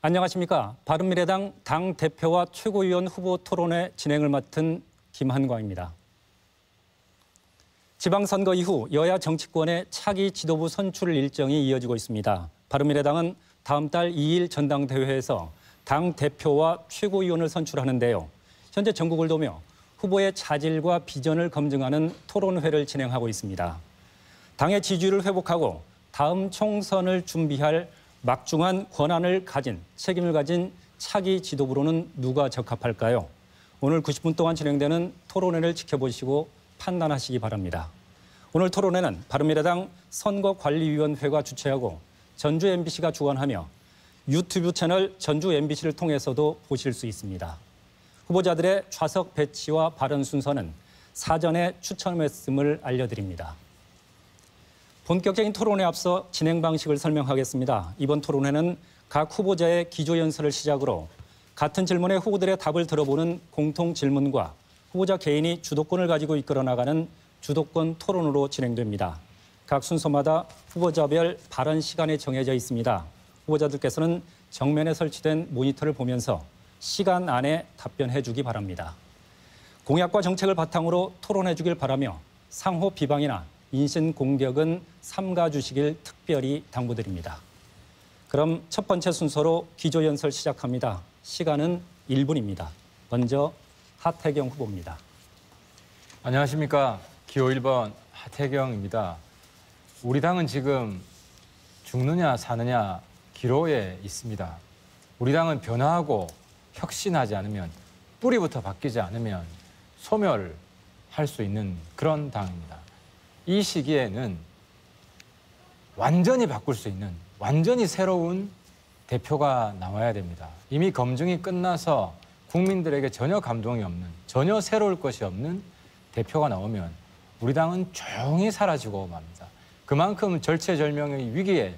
안녕하십니까. 바른미래당 당대표와 최고위원 후보 토론회 진행을 맡은 김한광입니다. 지방선거 이후 여야 정치권의 차기 지도부 선출 일정이 이어지고 있습니다. 바른미래당은 다음 달 2일 전당대회에서 당대표와 최고위원을 선출하는데요. 현재 전국을 도며 후보의 자질과 비전을 검증하는 토론회를 진행하고 있습니다. 당의 지지율을 회복하고 다음 총선을 준비할 막중한 권한을 가진, 책임을 가진 차기 지도부로는 누가 적합할까요? 오늘 90분 동안 진행되는 토론회를 지켜보시고 판단하시기 바랍니다. 오늘 토론회는 바른미래당 선거관리위원회가 주최하고 전주 MBC가 주관하며 유튜브 채널 전주 MBC를 통해서도 보실 수 있습니다. 후보자들의 좌석 배치와 발언 순서는 사전에 추첨했음을 알려드립니다. 본격적인 토론에 앞서 진행 방식을 설명하겠습니다. 이번 토론회는 각 후보자의 기조연설을 시작으로 같은 질문에 후보들의 답을 들어보는 공통 질문과 후보자 개인이 주도권을 가지고 이끌어 나가는 주도권 토론으로 진행됩니다. 각 순서마다 후보자별 발언 시간이 정해져 있습니다. 후보자들께서는 정면에 설치된 모니터를 보면서 시간 안에 답변해 주기 바랍니다. 공약과 정책을 바탕으로 토론해 주길 바라며 상호 비방이나 인신 공격은 삼가 주시길 특별히 당부드립니다. 그럼 첫 번째 순서로 기조연설 시작합니다. 시간은 1분입니다. 먼저 하태경 후보입니다. 안녕하십니까. 기호 1번 하태경입니다. 우리 당은 지금 죽느냐 사느냐 기로에 있습니다. 우리 당은 변화하고 혁신하지 않으면, 뿌리부터 바뀌지 않으면 소멸할 수 있는 그런 당입니다. 이 시기에는 완전히 바꿀 수 있는, 완전히 새로운 대표가 나와야 됩니다. 이미 검증이 끝나서 국민들에게 전혀 감동이 없는, 전혀 새로울 것이 없는 대표가 나오면 우리 당은 조용히 사라지고 맙니다. 그만큼 절체절명의 위기에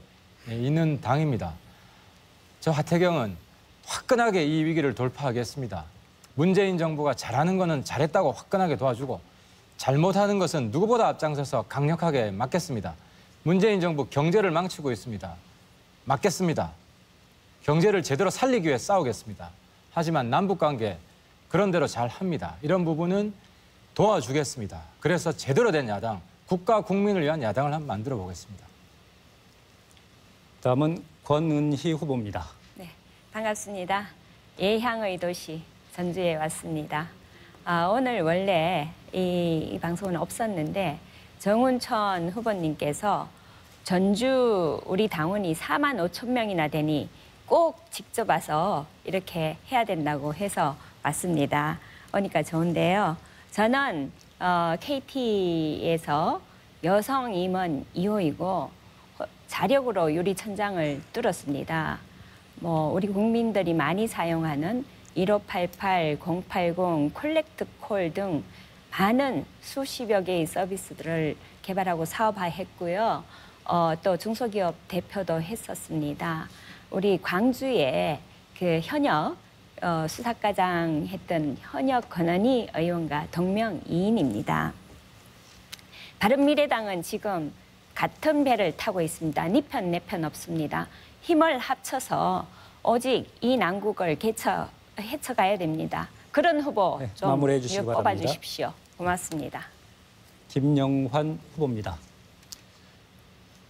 있는 당입니다. 저 하태경은 화끈하게 이 위기를 돌파하겠습니다. 문재인 정부가 잘하는 거는 잘했다고 화끈하게 도와주고, 잘못하는 것은 누구보다 앞장서서 강력하게 막겠습니다. 문재인 정부 경제를 망치고 있습니다. 막겠습니다. 경제를 제대로 살리기 위해 싸우겠습니다. 하지만 남북관계 그런 대로 잘 합니다. 이런 부분은 도와주겠습니다. 그래서 제대로 된 야당, 국가 국민을 위한 야당을 한번 만들어 보겠습니다. 다음은 권은희 후보입니다. 네, 반갑습니다. 예향의 도시 전주에 왔습니다. 오늘 원래 이 방송은 없었는데 정운천 후보님께서 전주 우리 당원이 4만 5천 명이나 되니 꼭 직접 와서 이렇게 해야 된다고 해서 왔습니다. 오니까 좋은데요. 저는 KT에서 여성 임원 2호이고 자력으로 유리천장을 뚫었습니다. 우리 국민들이 많이 사용하는 1588, 080, 콜렉트콜 등 많은 수십여 개의 서비스들을 개발하고 사업화했고요. 또 중소기업 대표도 했었습니다. 우리 광주에 그 현역 수사과장 했던 현역 권은희 의원과 동명이인입니다. 바른미래당은 지금 같은 배를 타고 있습니다. 니 편, 내 편 없습니다. 힘을 합쳐서 오직 이 난국을 헤쳐가야 됩니다. 그런 후보 좀 뽑아주십시오. 고맙습니다. 김영환 후보입니다.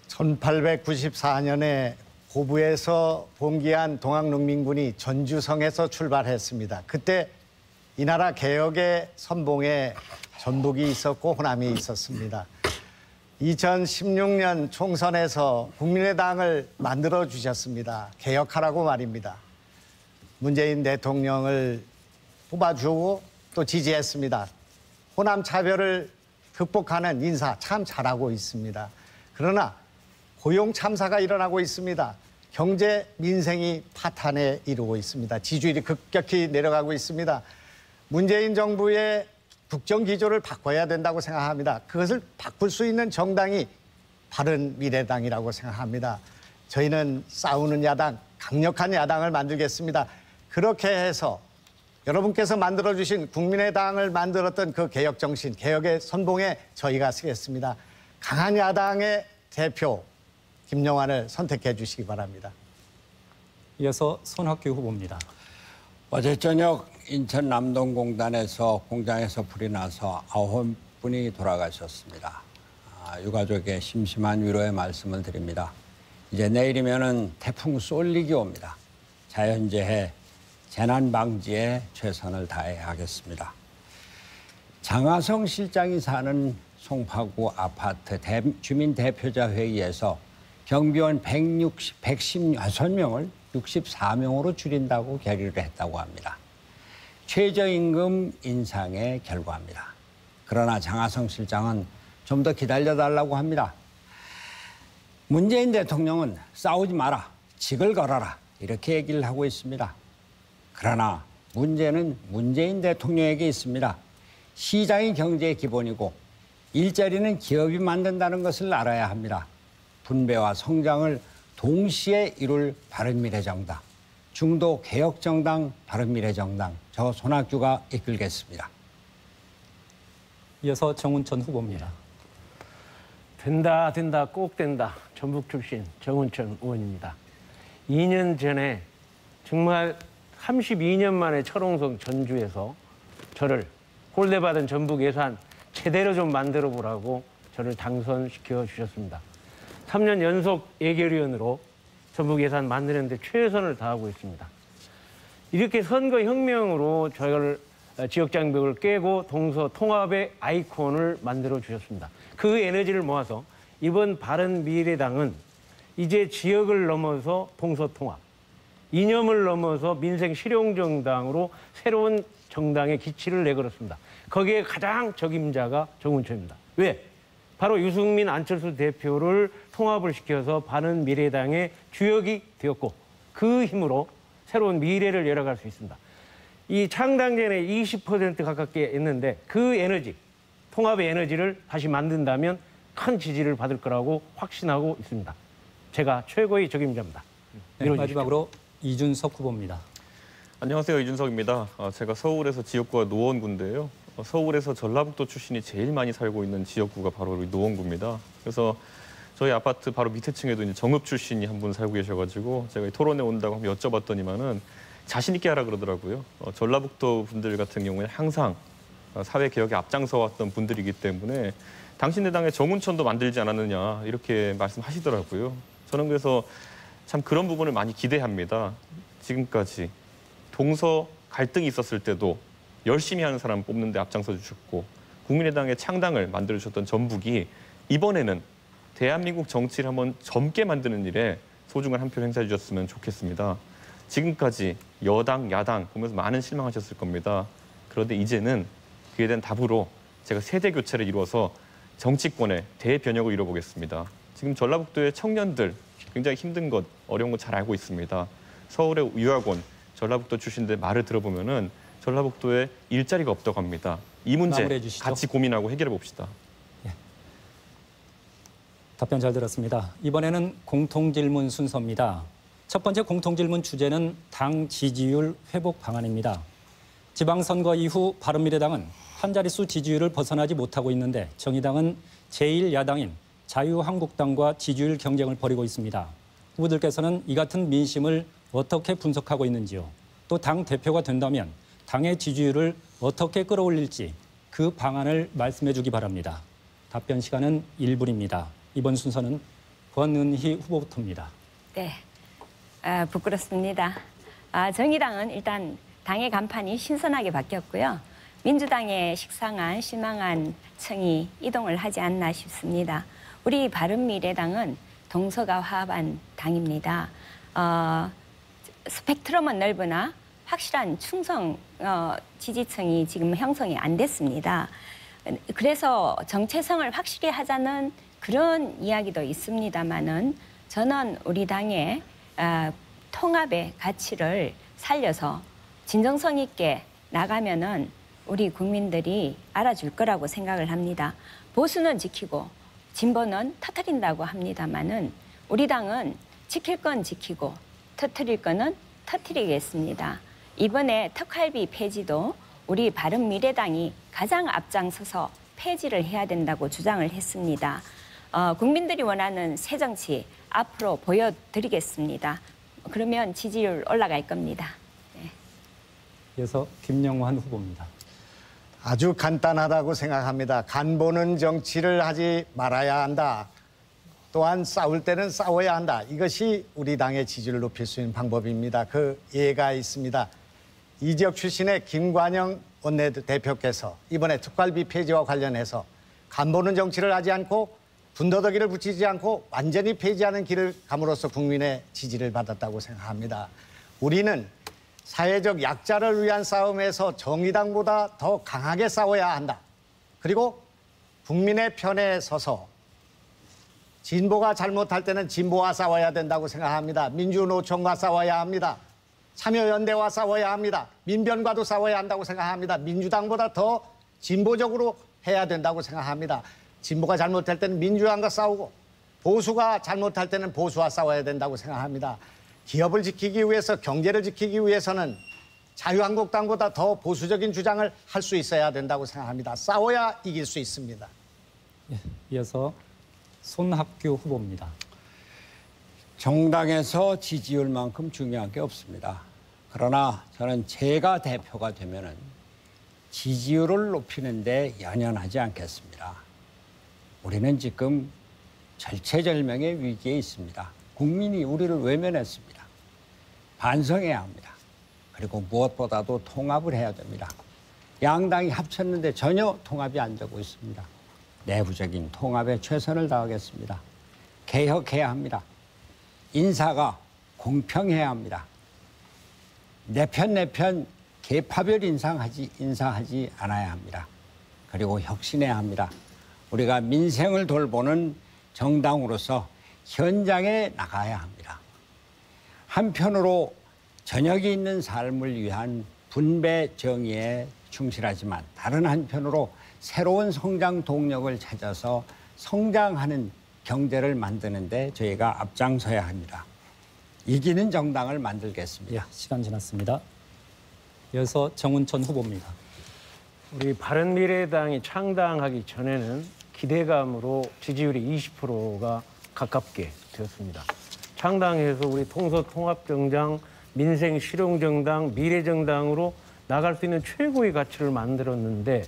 1894년에 고부에서 봉기한 동학농민군이 전주성에서 출발했습니다. 그때 이 나라 개혁의 선봉에 전북이 있었고 호남이 있었습니다. 2016년 총선에서 국민의당을 만들어 주셨습니다. 개혁하라고 말입니다. 문재인 대통령을 뽑아주고 또 지지했습니다. 호남 차별을 극복하는 인사 참 잘하고 있습니다. 그러나 고용 참사가 일어나고 있습니다. 경제 민생이 파탄에 이르고 있습니다. 지지율이 급격히 내려가고 있습니다. 문재인 정부의 국정 기조를 바꿔야 된다고 생각합니다. 그것을 바꿀 수 있는 정당이 바른미래당이라고 생각합니다. 저희는 싸우는 야당, 강력한 야당을 만들겠습니다. 그렇게 해서 여러분께서 만들어주신 국민의당을 만들었던 그 개혁 정신, 개혁의 선봉에 저희가 서겠습니다. 강한 야당의 대표 김영환을 선택해 주시기 바랍니다. 이어서 손학규 후보입니다. 어제 저녁 인천 남동공단에서 공장에서 불이 나서 9분이 돌아가셨습니다. 유가족의 심심한 위로의 말씀을 드립니다. 이제 내일이면은 태풍 쏠릭이 옵니다. 자연재해, 재난 방지에 최선을 다해야 하겠습니다. 장하성 실장이 사는 송파구 아파트 주민 대표자 회의에서 경비원 116명을 64명으로 줄인다고 결의를 했다고 합니다. 최저임금 인상의 결과입니다. 그러나 장하성 실장은 좀 더 기다려달라고 합니다. 문재인 대통령은 싸우지 마라, 직을 걸어라 이렇게 얘기를 하고 있습니다. 그러나 문제는 문재인 대통령에게 있습니다. 시장이 경제의 기본이고 일자리는 기업이 만든다는 것을 알아야 합니다. 분배와 성장을 동시에 이룰 바른미래정당, 중도 개혁정당 바른미래정당, 저 손학규가 이끌겠습니다. 이어서 정운천 후보입니다. 된다, 된다, 꼭 된다. 전북 출신 정운천 의원입니다. 2년 전에 정말 32년 만에 철옹성 전주에서 저를 홀대받은 전북 예산 제대로 좀 만들어 보라고 저를 당선시켜 주셨습니다. 3년 연속 예결위원으로 전북 예산 만드는 데 최선을 다하고 있습니다. 이렇게 선거혁명으로 저를 지역장벽을 깨고 동서통합의 아이콘을 만들어 주셨습니다. 그 에너지를 모아서 이번 바른미래당은 이제 지역을 넘어서 동서통합, 이념을 넘어서 민생 실용정당으로 새로운 정당의 기치를 내걸었습니다. 거기에 가장 적임자가 정운천입니다. 왜? 바로 유승민, 안철수 대표를 통합을 시켜서 바른미래당의 주역이 되었고 그 힘으로 새로운 미래를 열어갈 수 있습니다. 이 창당 전에 20% 가깝게 했는데 그 에너지, 통합의 에너지를 다시 만든다면 큰 지지를 받을 거라고 확신하고 있습니다. 제가 최고의 적임자입니다. 네, 마지막으로 이준석 후보입니다. 안녕하세요. 이준석입니다. 제가 서울에서 지역구가 노원구인데요. 서울에서 전라북도 출신이 제일 많이 살고 있는 지역구가 바로 노원구입니다. 그래서 저희 아파트 바로 밑에 층에도 이제 정읍 출신이 한 분 살고 계셔가지고 제가 토론에 온다고 한번 여쭤봤더니만은 자신 있게 하라 그러더라고요. 전라북도 분들 같은 경우에 항상 사회 개혁에 앞장서 왔던 분들이기 때문에 당신네 당에 정운천도 만들지 않았느냐 이렇게 말씀하시더라고요. 저는 그래서 참 그런 부분을 많이 기대합니다. 지금까지 동서 갈등이 있었을 때도 열심히 하는 사람 뽑는 데 앞장서 주셨고 국민의당의 창당을 만들어 주셨던 전북이 이번에는 대한민국 정치를 한번 젊게 만드는 일에 소중한 한 표 행사해 주셨으면 좋겠습니다. 지금까지 여당, 야당 보면서 많은 실망하셨을 겁니다. 그런데 이제는 그에 대한 답으로 제가 세대 교체를 이루어서 정치권의 대변혁을 이뤄보겠습니다. 지금 전라북도의 청년들 굉장히 힘든 것, 어려운 것 잘 알고 있습니다. 서울의 유학원, 전라북도 출신들 말을 들어보면은 전라북도에 일자리가 없다고 합니다. 이 문제 같이 고민하고 해결해 봅시다. 예. 답변 잘 들었습니다. 이번에는 공통질문 순서입니다. 첫 번째 공통질문 주제는 당 지지율 회복 방안입니다. 지방선거 이후 바른미래당은 한 자릿수 지지율을 벗어나지 못하고 있는데 정의당은 제1야당인 자유한국당과 지지율 경쟁을 벌이고 있습니다. 후보들께서는 이 같은 민심을 어떻게 분석하고 있는지요? 또 당 대표가 된다면 당의 지지율을 어떻게 끌어올릴지 그 방안을 말씀해 주기 바랍니다. 답변 시간은 1분입니다. 이번 순서는 권은희 후보부터입니다. 네, 부끄럽습니다. 정의당은 일단 당의 간판이 신선하게 바뀌었고요. 민주당의 식상한 실망한 층이 이동을 하지 않나 싶습니다. 우리 바른미래당은 동서가 화합한 당입니다. 스펙트럼은 넓으나 확실한 충성 지지층이 지금 형성이 안 됐습니다. 그래서 정체성을 확실히 하자는 그런 이야기도 있습니다만은 저는 우리 당의 통합의 가치를 살려서 진정성 있게 나가면은 우리 국민들이 알아줄 거라고 생각을 합니다. 보수는 지키고 진보는 터뜨린다고 합니다만은 우리 당은 지킬 건 지키고 터뜨릴 거는 터뜨리겠습니다. 이번에 특활비 폐지도 우리 바른미래당이 가장 앞장서서 폐지를 해야 된다고 주장을 했습니다. 국민들이 원하는 새 정치 앞으로 보여드리겠습니다. 그러면 지지율 올라갈 겁니다. 이어서 김영환 후보입니다. 아주 간단하다고 생각합니다. 간 보는 정치를 하지 말아야 한다. 또한 싸울 때는 싸워야 한다. 이것이 우리 당의 지지를 높일 수 있는 방법입니다. 그 예가 있습니다. 이 지역 출신의 김관영 원내대표께서 이번에 특활비 폐지와 관련해서 간 보는 정치를 하지 않고 군더더기를 붙이지 않고 완전히 폐지하는 길을 감으로써 국민의 지지를 받았다고 생각합니다. 우리는 사회적 약자를 위한 싸움에서 정의당보다 더 강하게 싸워야 한다. 그리고 국민의 편에 서서 진보가 잘못할 때는 진보와 싸워야 된다고 생각합니다. 민주노총과 싸워야 합니다. 참여연대와 싸워야 합니다. 민변과도 싸워야 한다고 생각합니다. 민주당보다 더 진보적으로 해야 된다고 생각합니다. 진보가 잘못할 때는 민주당과 싸우고 보수가 잘못할 때는 보수와 싸워야 된다고 생각합니다. 기업을 지키기 위해서 경제를 지키기 위해서는 자유한국당보다 더 보수적인 주장을 할 수 있어야 된다고 생각합니다. 싸워야 이길 수 있습니다. 이어서 손학규 후보입니다. 정당에서 지지율만큼 중요한 게 없습니다. 그러나 저는 제가 대표가 되면은 지지율을 높이는 데 연연하지 않겠습니다. 우리는 지금 절체절명의 위기에 있습니다. 국민이 우리를 외면했습니다. 반성해야 합니다. 그리고 무엇보다도 통합을 해야 됩니다. 양당이 합쳤는데 전혀 통합이 안 되고 있습니다. 내부적인 통합에 최선을 다하겠습니다. 개혁해야 합니다. 인사가 공평해야 합니다. 내 편 계파별 인사하지 않아야 합니다. 그리고 혁신해야 합니다. 우리가 민생을 돌보는 정당으로서 현장에 나가야 합니다. 한편으로 저녁이 있는 삶을 위한 분배 정의에 충실하지만 다른 한편으로 새로운 성장 동력을 찾아서 성장하는 경제를 만드는 데 저희가 앞장서야 합니다. 이기는 정당을 만들겠습니다. 시간 지났습니다. 이어서 정운천 후보입니다. 우리 바른미래당이 창당하기 전에는 기대감으로 지지율이 20%가 가깝게 되었습니다. 창당해서 우리 통서통합정당, 민생실용정당, 미래정당으로 나갈 수 있는 최고의 가치를 만들었는데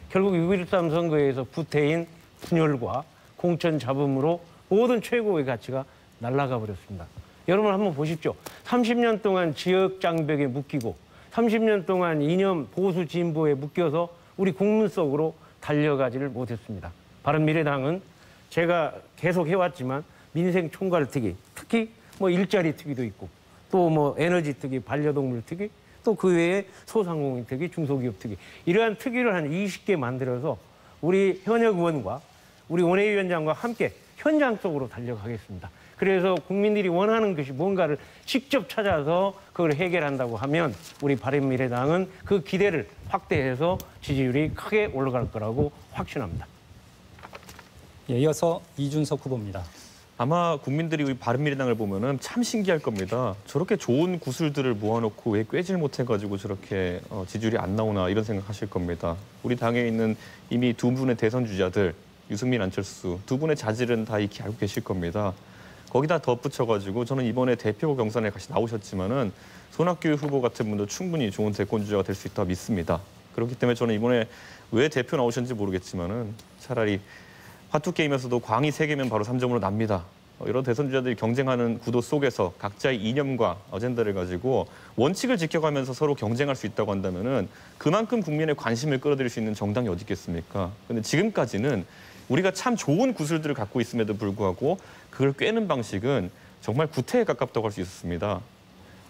결국 6.13 선거에서 구태인 분열과 공천 잡음으로 모든 최고의 가치가 날아가 버렸습니다. 여러분 한번 보십시오. 30년 동안 지역 장벽에 묶이고 30년 동안 이념 보수 진보에 묶여서 우리 국민 속으로 달려가지를 못했습니다. 바른미래당은 제가 계속 해왔지만 민생 총괄 특위, 특히 뭐 일자리 특위도 있고 또 뭐 에너지 특위, 반려동물 특위, 또 그 외에 소상공인 특위, 중소기업 특위 이러한 특위를 한 20개 만들어서 우리 현역 의원과 우리 원외위원장과 함께 현장 속으로 달려가겠습니다. 그래서 국민들이 원하는 것이 뭔가를 직접 찾아서 그걸 해결한다고 하면 우리 바른미래당은 그 기대를 확대해서 지지율이 크게 올라갈 거라고 확신합니다. 이어서 이준석 후보입니다. 아마 국민들이 우리 바른미래당을 보면은 참 신기할 겁니다. 저렇게 좋은 구슬들을 모아놓고 왜 꿰질 못해가지고 저렇게 지지율이 안 나오나 이런 생각하실 겁니다. 우리 당에 있는 이미 두 분의 대선 주자들 유승민, 안철수 두 분의 자질은 다 익히 알고 계실 겁니다. 거기다 덧붙여가지고 저는 이번에 대표 경선에 같이 나오셨지만은 손학규 후보 같은 분도 충분히 좋은 대권 주자가 될 수 있다고 믿습니다. 그렇기 때문에 저는 이번에 왜 대표 나오셨는지 모르겠지만은 차라리 화투 게임에서도 광이 3개면 바로 3점으로 납니다. 이런 대선 주자들이 경쟁하는 구도 속에서 각자의 이념과 어젠다를 가지고 원칙을 지켜가면서 서로 경쟁할 수 있다고 한다면은 그만큼 국민의 관심을 끌어들일 수 있는 정당이 어디 있겠습니까? 근데 지금까지는 우리가 참 좋은 구슬들을 갖고 있음에도 불구하고 그걸 꿰는 방식은 정말 구태에 가깝다고 할 수 있었습니다.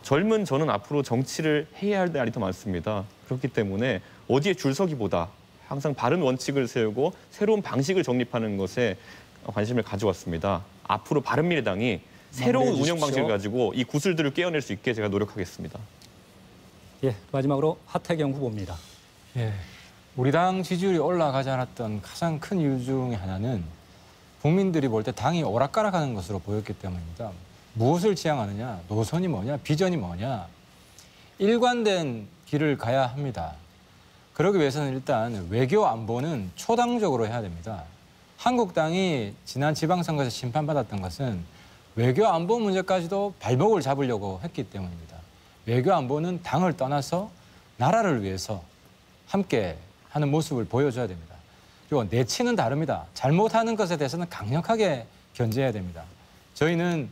젊은 저는 앞으로 정치를 해야 할 날이 더 많습니다. 그렇기 때문에 어디에 줄 서기보다 항상 바른 원칙을 세우고 새로운 방식을 정립하는 것에 관심을 가져왔습니다. 앞으로 바른미래당이 새로운 운영 방식을 가지고 이 구슬들을 깨어낼 수 있게 제가 노력하겠습니다. 마지막으로 하태경 후보입니다. 우리 당 지지율이 올라가지 않았던 가장 큰 이유 중에 하나는 국민들이 볼 때 당이 오락가락하는 것으로 보였기 때문입니다. 무엇을 지향하느냐, 노선이 뭐냐, 비전이 뭐냐, 일관된 길을 가야 합니다. 그러기 위해서는 일단 외교 안보는 초당적으로 해야 됩니다. 한국당이 지난 지방선거에서 심판받았던 것은 외교 안보 문제까지도 발목을 잡으려고 했기 때문입니다. 외교 안보는 당을 떠나서 나라를 위해서 함께 하는 모습을 보여줘야 됩니다. 그리고 내치는 다릅니다. 잘못하는 것에 대해서는 강력하게 견제해야 됩니다. 저희는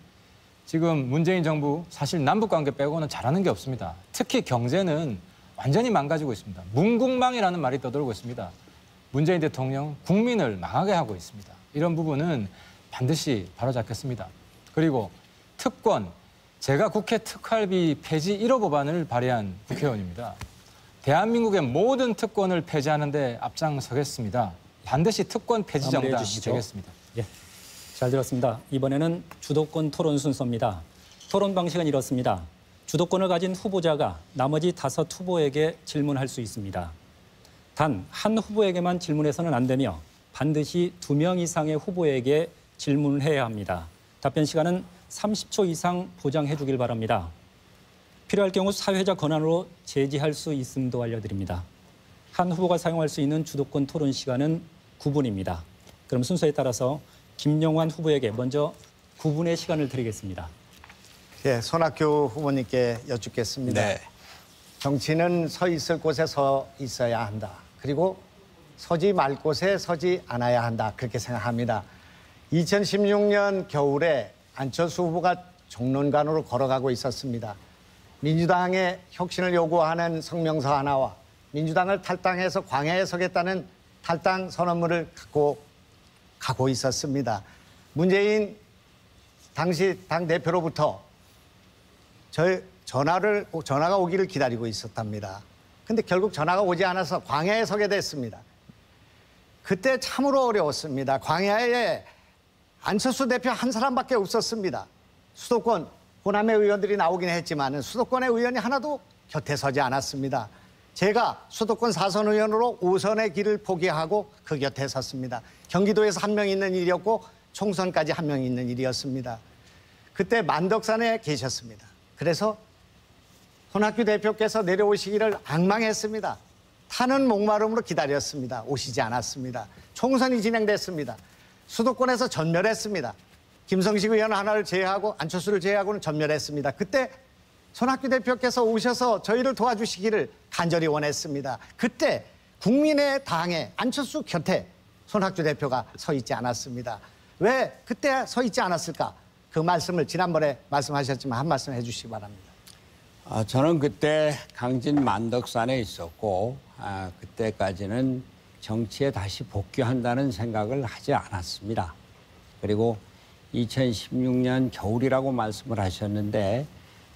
지금 문재인 정부 사실 남북관계 빼고는 잘하는 게 없습니다. 특히 경제는 완전히 망가지고 있습니다. 문국망이라는 말이 떠돌고 있습니다. 문재인 대통령 국민을 망하게 하고 있습니다. 이런 부분은 반드시 바로잡겠습니다. 그리고 특권, 제가 국회 특활비 폐지 1호 법안을 발의한 국회의원입니다. 대한민국의 모든 특권을 폐지하는 데 앞장서겠습니다. 반드시 특권 폐지 정당이 되겠습니다. 예, 잘 들었습니다. 이번에는 주도권 토론 순서입니다. 토론 방식은 이렇습니다. 주도권을 가진 후보자가 나머지 5 후보에게 질문할 수 있습니다. 단 한 후보에게만 질문해서는 안 되며 반드시 2명 이상의 후보에게 질문해야 합니다. 답변 시간은 30초 이상 보장해 주길 바랍니다. 필요할 경우 사회자 권한으로 제지할 수 있음도 알려드립니다. 한 후보가 사용할 수 있는 주도권 토론 시간은 9분입니다. 그럼 순서에 따라서 김영환 후보에게 먼저 9분의 시간을 드리겠습니다. 예, 손학규 후보님께 여쭙겠습니다. 네. 정치는 서 있을 곳에 서 있어야 한다. 그리고 서지 말 곳에 서지 않아야 한다. 그렇게 생각합니다. 2016년 겨울에 안철수 후보가 정론관으로 걸어가고 있었습니다. 민주당의 혁신을 요구하는 성명서 하나와 민주당을 탈당해서 광야에 서겠다는 탈당 선언문을 갖고 가고 있었습니다. 문재인 당시 당대표로부터 전화가 오기를 기다리고 있었답니다. 근데 결국 전화가 오지 않아서 광야에 서게 됐습니다. 그때 참으로 어려웠습니다. 광야에 안철수 대표 한 사람밖에 없었습니다. 수도권 호남의 의원들이 나오긴 했지만 수도권의 의원이 하나도 곁에 서지 않았습니다. 제가 수도권 4선 의원으로 5선의 길을 포기하고 그 곁에 섰습니다. 경기도에서 1명 있는 일이었고 총선까지 1명 있는 일이었습니다. 그때 만덕산에 계셨습니다. 그래서 손학규 대표께서 내려오시기를 앙망했습니다. 타는 목마름으로 기다렸습니다. 오시지 않았습니다. 총선이 진행됐습니다. 수도권에서 전멸했습니다. 김성식 의원 하나를 제외하고 안철수를 제외하고는 전멸했습니다. 그때 손학규 대표께서 오셔서 저희를 도와주시기를 간절히 원했습니다. 그때 국민의당의 안철수 곁에 손학규 대표가 서 있지 않았습니다. 왜 그때 서 있지 않았을까? 그 말씀을 지난번에 말씀하셨지만 한 말씀 해주시기 바랍니다. 저는 그때 강진 만덕산에 있었고 그때까지는 정치에 다시 복귀한다는 생각을 하지 않았습니다. 그리고 2016년 겨울이라고 말씀을 하셨는데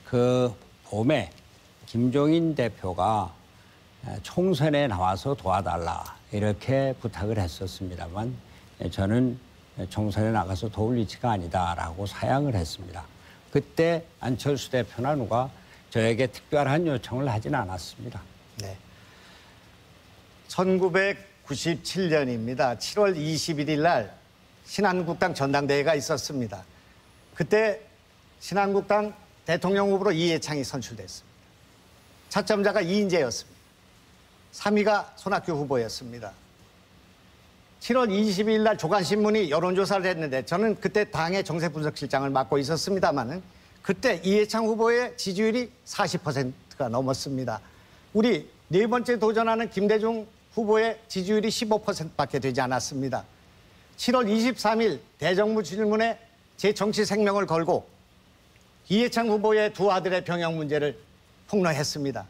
그 봄에 김종인 대표가 총선에 나와서 도와달라 이렇게 부탁을 했었습니다만 저는 총선에 나가서 도울 위치가 아니다라고 사양을 했습니다. 그때 안철수 대표나 누가 저에게 특별한 요청을 하진 않았습니다. 네. 1997년입니다. 7월 21일 날 신한국당 전당대회가 있었습니다. 그때 신한국당 대통령 후보로 이해창이 선출됐습니다. 차점자가 이인재였습니다. 3위가 손학규 후보였습니다. 7월 22일 날 조간신문이 여론조사를 했는데 저는 그때 당의 정세분석실장을 맡고 있었습니다마는 그때 이해창 후보의 지지율이 40%가 넘었습니다. 우리 네 번째 도전하는 김대중 후보의 지지율이 15%밖에 되지 않았습니다. 7월 23일 대정부 질문에 제 정치 생명을 걸고 이해창 후보의 두 아들의 병역 문제를 폭로했습니다.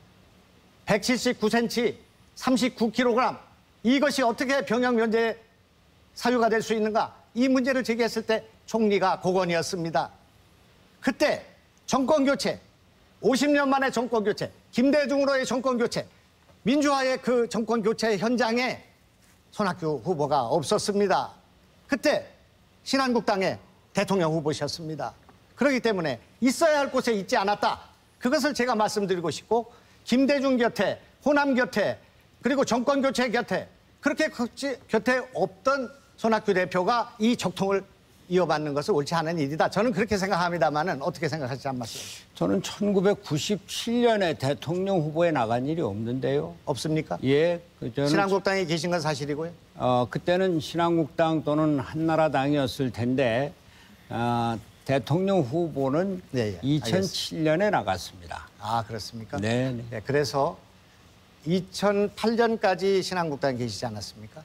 179cm, 39kg 이것이 어떻게 병역 면제 사유가 될 수 있는가? 이 문제를 제기했을 때 총리가 고건이었습니다. 그때 정권교체, 50년 만에 정권교체, 김대중으로의 정권교체, 민주화의 그 정권교체 현장에 손학규 후보가 없었습니다. 그때 신한국당의 대통령 후보셨습니다. 그렇기 때문에 있어야 할 곳에 있지 않았다. 그것을 제가 말씀드리고 싶고 김대중 곁에, 호남 곁에, 그리고 정권교체 곁에 그렇게 곁에 없던 손학규 대표가 이 적통을 이어받는 것은 옳지 않은 일이다. 저는 그렇게 생각합니다만은 어떻게 생각하실지 한 말씀. 저는 1997년에 대통령 후보에 나간 일이 없는데요. 없습니까? 예, 저는 신한국당에 계신 건 사실이고요. 그때는 신한국당 또는 한나라당이었을 텐데 대통령 후보는 네, 2007년에 나갔습니다. 아, 그렇습니까? 네. 네, 그래서 2008년까지 신한국당에 계시지 않았습니까?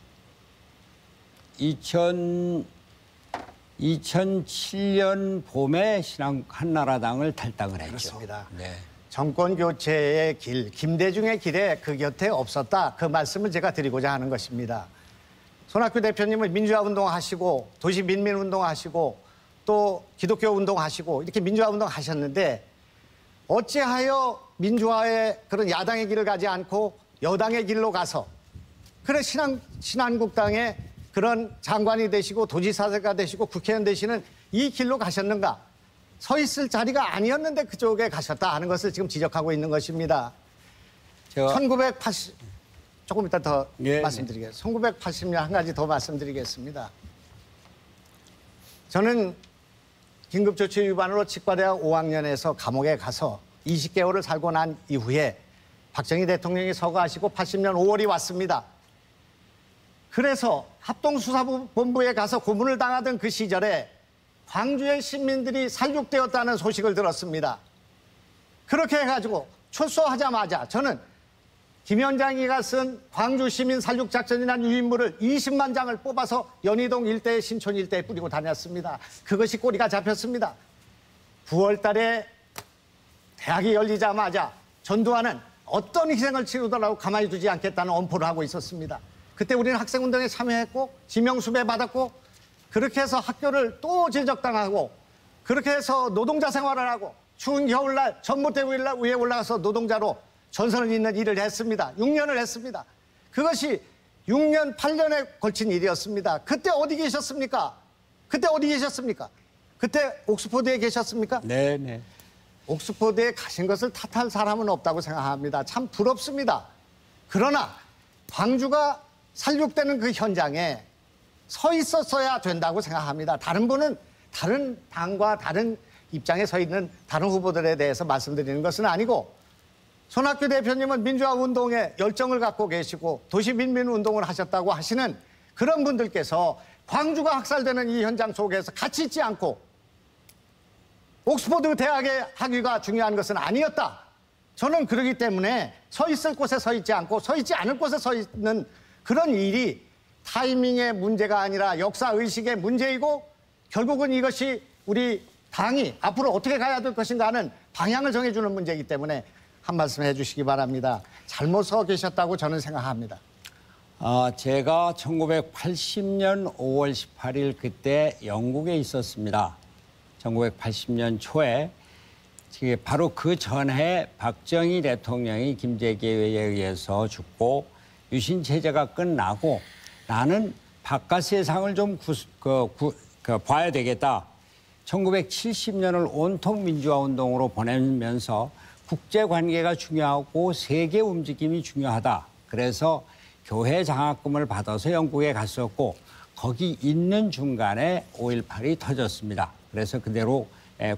2007년 봄에 한나라당을 탈당을 했죠. 그렇습니다. 네. 정권 교체의 길, 김대중의 길에 그 곁에 없었다. 그 말씀을 제가 드리고자 하는 것입니다. 손학규 대표님은 민주화 운동하시고 도시 민민 운동하시고 또 기독교 운동하시고 이렇게 민주화 운동하셨는데 어찌하여 민주화의 그런 야당의 길을 가지 않고 여당의 길로 가서 그래 신한국당의 그런 장관이 되시고 도지사가 되시고 국회의원 되시는 이 길로 가셨는가? 서 있을 자리가 아니었는데 그쪽에 가셨다 하는 것을 지금 지적하고 있는 것입니다. 제가 1980 조금 이따 더 예, 말씀드리겠습니다. 1980년 한 가지 더 말씀드리겠습니다. 저는 긴급조치 위반으로 치과대학 5학년에서 감옥에 가서 20개월을 살고 난 이후에 박정희 대통령이 서거하시고 80년 5월이 왔습니다. 그래서 합동수사본부에 가서 고문을 당하던 그 시절에 광주의 시민들이 살육되었다는 소식을 들었습니다. 그렇게 해가지고 출소하자마자 저는 김현장이가 쓴 광주 시민 살육 작전이라는 유인물을 20만 장을 뽑아서 연희동 일대, 신촌 일대에 뿌리고 다녔습니다. 그것이 꼬리가 잡혔습니다. 9월 달에 대학이 열리자마자 전두환은 어떤 희생을 치르더라도 가만히 두지 않겠다는 엄포를 하고 있었습니다. 그때 우리는 학생운동에 참여했고 지명수배 받았고 그렇게 해서 학교를 또 질적당하고 그렇게 해서 노동자 생활을 하고 추운 겨울날 전봇대 위에 올라가서 노동자로 전선을 잇는 일을 했습니다. 6년을 했습니다. 그것이 6년, 8년에 걸친 일이었습니다. 그때 어디 계셨습니까? 그때 옥스퍼드에 계셨습니까? 네. 옥스퍼드에 가신 것을 탓할 사람은 없다고 생각합니다. 참 부럽습니다. 그러나 광주가 살육되는 그 현장에 서 있었어야 된다고 생각합니다. 다른 분은 다른 당과 다른 입장에 서 있는 다른 후보들에 대해서 말씀드리는 것은 아니고 손학규 대표님은 민주화 운동에 열정을 갖고 계시고 도시 민민 운동을 하셨다고 하시는 그런 분들께서 광주가 학살되는 이 현장 속에서 같이 있지 않고 옥스퍼드 대학의 학위가 중요한 것은 아니었다. 저는 그러기 때문에 서 있을 곳에 서 있지 않고 서 있지 않을 곳에 서 있는 그런 일이 타이밍의 문제가 아니라 역사의식의 문제이고 결국은 이것이 우리 당이 앞으로 어떻게 가야 될 것인가 하는 방향을 정해주는 문제이기 때문에 한 말씀 해주시기 바랍니다. 잘못 서 계셨다고 저는 생각합니다. 제가 1980년 5월 18일 그때 영국에 있었습니다. 1980년 초에 바로 그 전해 박정희 대통령이 김재기에 의해서 죽고 유신 체제가 끝나고 나는 바깥 세상을 좀 봐야 되겠다. 1970년을 온통 민주화 운동으로 보내면서 국제 관계가 중요하고 세계 움직임이 중요하다. 그래서 교회 장학금을 받아서 영국에 갔었고 거기 있는 중간에 5.18이 터졌습니다. 그래서 그대로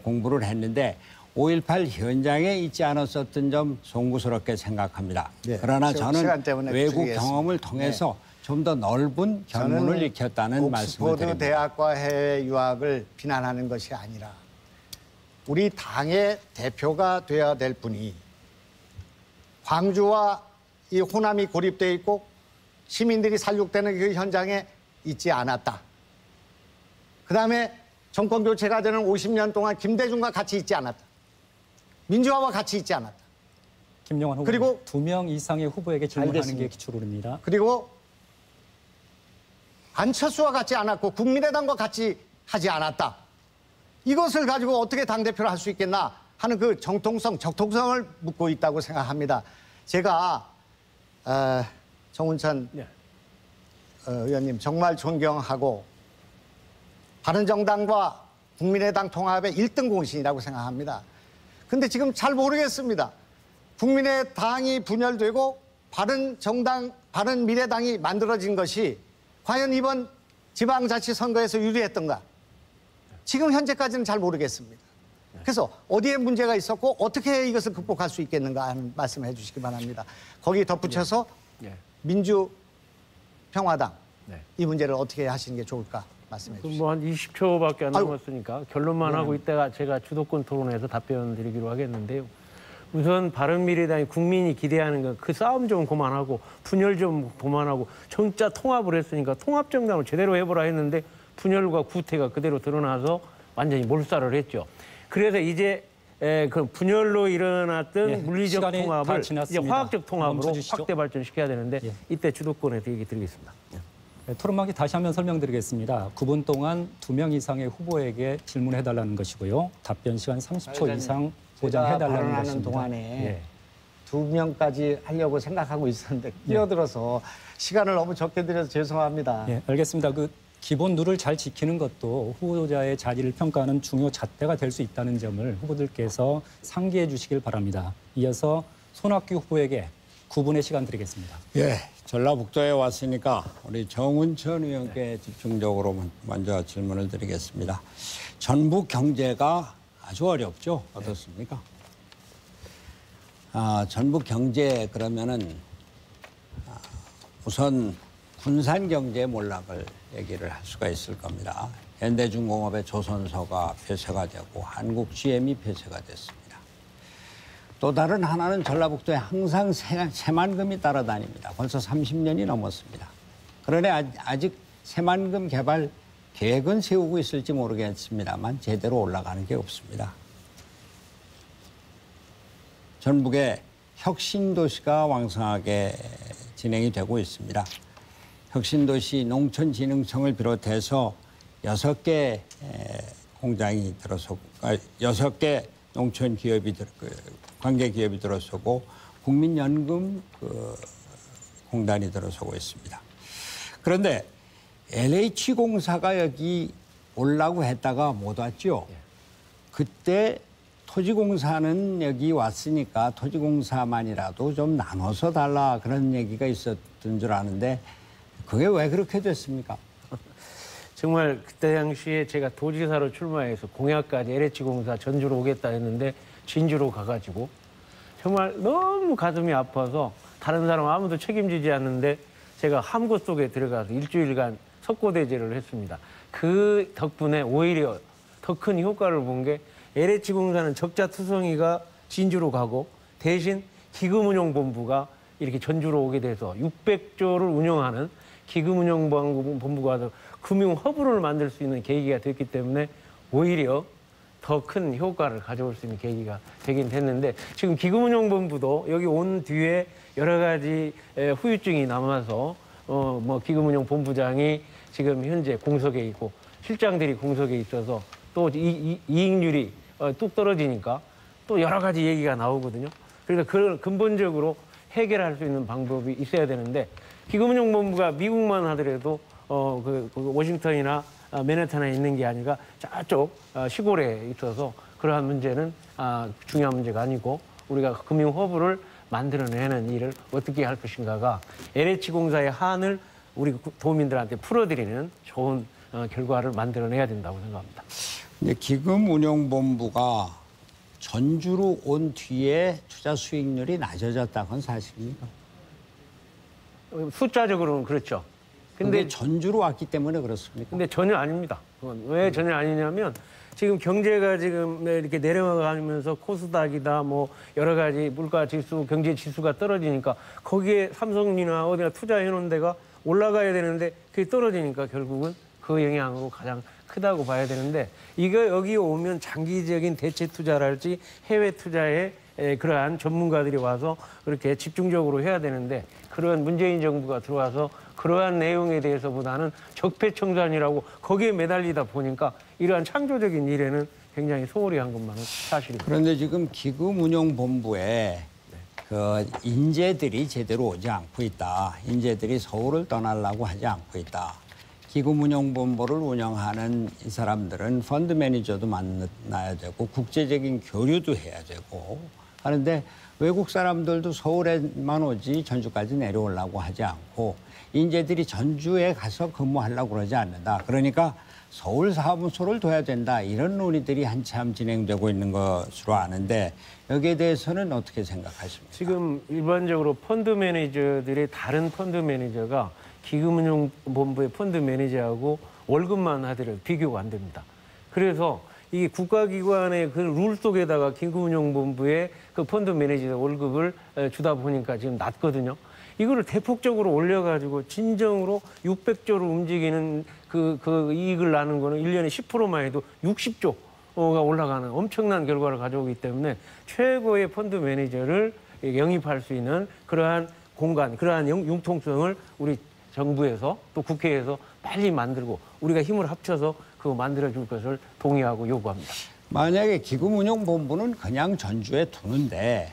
공부를 했는데 5.18 현장에 있지 않았었던 점 송구스럽게 생각합니다. 네, 그러나 저는 외국 드리겠습니다. 경험을 통해서 좀 더 넓은 견문을 익혔다는 말씀을 드립니다. 옥스퍼드 대학과 해외 유학을 비난하는 것이 아니라 우리 당의 대표가 되어야 될 분이 광주와 이 호남이 고립되어 있고 시민들이 살육되는 그 현장에 있지 않았다. 그다음에 정권 교체가 되는 50년 동안 김대중과 같이 있지 않았다. 민주화와 같이 있지 않았다. 김영환 후보 그리고 2명 이상의 후보에게 질문하는 알겠습니다. 게 기초룰입니다. 그리고 안철수와 같지 않았고 국민의당과 같이 하지 않았다. 이것을 가지고 어떻게 당대표를 할 수 있겠나 하는 그 적통성을 묻고 있다고 생각합니다. 제가 정운천 의원님 정말 존경하고 바른정당과 국민의당 통합의 1등 공신이라고 생각합니다. 근데 지금 잘 모르겠습니다. 국민의당이 분열되고 바른미래당이 만들어진 것이 과연 이번 지방자치선거에서 유리했던가? 지금 현재까지는 잘 모르겠습니다. 그래서 어디에 문제가 있었고 어떻게 이것을 극복할 수 있겠는가 하는 말씀을 해주시기 바랍니다. 거기 덧붙여서 민주평화당 이 문제를 어떻게 하시는 게 좋을까? 말씀해 주시죠. 뭐 한 20초밖에 안 아이고. 남았으니까 결론만 하고 이따가 제가 주도권 토론에서 답변 드리기로 하겠는데요. 우선 바른미래당이 국민이 기대하는 건 그 싸움 좀 그만하고 분열 좀 그만하고 정자 통합을 했으니까 통합정당을 제대로 해보라 했는데 분열과 구태가 그대로 드러나서 완전히 몰살을 했죠. 그래서 이제 그 분열로 일어났던 예, 물리적 시간이 다 통합을 이제 지났습니다. 화학적 통합으로 멈춰주시죠. 확대 발전시켜야 되는데 예. 이때 주도권에 얘기 드리겠습니다. 네, 토론방기 다시 한번 설명드리겠습니다. 9분 동안 2명 이상의 후보에게 질문해달라는 것이고요. 답변 시간 30초 이상 보장해달라는 발언하는 것입니다. 동안에 예. 2명까지 하려고 생각하고 있었는데 끼어들어서 시간을 너무 적게 드려서 죄송합니다. 예, 알겠습니다. 그 기본 룰을 잘 지키는 것도 후보자의 자리를 평가하는 중요 잣대가 될 수 있다는 점을 후보들께서 상기해 주시길 바랍니다. 이어서 손학규 후보에게 9분의 시간 드리겠습니다. 예, 전라북도에 왔으니까 우리 정운천 의원께 집중적으로 먼저 질문을 드리겠습니다. 전북 경제가 아주 어렵죠? 어떻습니까? 전북 경제 그러면은 우선 군산 경제 몰락을 얘기를 할 수가 있을 겁니다. 현대중공업의 조선소가 폐쇄가 되고 한국 GM이 폐쇄가 됐습니다. 또 다른 하나는 전라북도에 항상 새만금이 따라다닙니다. 벌써 30년이 넘었습니다. 그러나 아직 새만금 개발 계획은 세우고 있을지 모르겠습니다만 제대로 올라가는 게 없습니다. 전북에 혁신도시가 왕성하게 진행이 되고 있습니다. 혁신도시 농촌진흥청을 비롯해서 6개 공장이 들어서고, 6개 농촌 기업이 관계 기업이 들어서고 국민연금 공단이 들어서고 있습니다. 그런데 LH공사가 여기 오려고 했다가 못 왔죠. 그때 토지공사는 여기 왔으니까 토지공사만이라도 좀 나눠서 달라 그런 얘기가 있었던 줄 아는데 그게 왜 그렇게 됐습니까? 정말 그때 당시에 제가 도지사로 출마해서 공약까지 LH공사 전주로 오겠다 했는데 진주로 가가지고 정말 너무 가슴이 아파서 다른 사람 아무도 책임지지 않는데 제가 함구 속에 들어가서 일주일간 석고대죄를 했습니다. 그 덕분에 오히려 더 큰 효과를 본 게 LH공사는 적자투성이가 진주로 가고 대신 기금운용본부가 이렇게 전주로 오게 돼서 600조를 운영하는 기금운용본부가 더 금융허브를 만들 수 있는 계기가 됐기 때문에 오히려 더 큰 효과를 가져올 수 있는 계기가 되긴 됐는데 지금 기금운용본부도 여기 온 뒤에 여러 가지 후유증이 남아서 뭐 기금운용본부장이 지금 현재 공석에 있고 실장들이 공석에 있어서 또 이익률이 뚝 떨어지니까 또 여러 가지 얘기가 나오거든요. 그래서 그걸 근본적으로 해결할 수 있는 방법이 있어야 되는데 기금운용본부가 미국만 하더라도 그 워싱턴이나 맨해튼에 있는 게 아니라 저쪽 시골에 있어서 그러한 문제는 중요한 문제가 아니고 우리가 금융 허브를 만들어내는 일을 어떻게 할 것인가가 LH공사의 한을 우리 도민들한테 풀어드리는 좋은 결과를 만들어내야 된다고 생각합니다. 이제 기금운용본부가 전주로 온 뒤에 투자 수익률이 낮아졌다는 사실입니까? 숫자적으로는 그렇죠. 근데 전주로 왔기 때문에 그렇습니까? 근데 전혀 아닙니다. 그건 왜 전혀 아니냐면 지금 경제가 지금 이렇게 내려가면서 코스닥이다 뭐 여러 가지 물가 지수, 경제 지수가 떨어지니까 거기에 삼성이나 어디나 투자해 놓은 데가 올라가야 되는데 그게 떨어지니까 결국은 그 영향으로 가장 크다고 봐야 되는데 이거 여기 오면 장기적인 대체 투자랄지 해외 투자에 그러한 전문가들이 와서 그렇게 집중적으로 해야 되는데 그런 문재인 정부가 들어와서 그러한 내용에 대해서보다는 적폐청산이라고 거기에 매달리다 보니까 이러한 창조적인 일에는 굉장히 소홀히 한 것만은 사실입니다. 그런데 지금 기금운용본부에 그 인재들이 제대로 오지 않고 있다. 인재들이 서울을 떠나려고 하지 않고 있다. 기금운용본부를 운영하는 이 사람들은 펀드 매니저도 만나야 되고 국제적인 교류도 해야 되고 하는데 외국 사람들도 서울에만 오지 전주까지 내려오려고 하지 않고 인재들이 전주에 가서 근무하려고 그러지 않는다. 그러니까 서울 사무소를 둬야 된다. 이런 논의들이 한참 진행되고 있는 것으로 아는데 여기에 대해서는 어떻게 생각하십니까? 지금 일반적으로 펀드 매니저들이 다른 펀드 매니저가 기금운용본부의 펀드 매니저하고 월급만 하더라도 비교가 안 됩니다. 그래서 이 국가기관의 그 룰 속에다가 기금운용본부의 그 펀드 매니저 월급을 주다 보니까 지금 낮거든요. 이거를 대폭적으로 올려가지고 진정으로 600조로 움직이는 그 이익을 나는 거는 1년에 10%만 해도 60조가 올라가는 엄청난 결과를 가져오기 때문에 최고의 펀드 매니저를 영입할 수 있는 그러한 공간, 그러한 융통성을 우리 정부에서 또 국회에서 빨리 만들고 우리가 힘을 합쳐서 그거 만들어줄 것을 동의하고 요구합니다. 만약에 기금운용본부는 그냥 전주에 두는데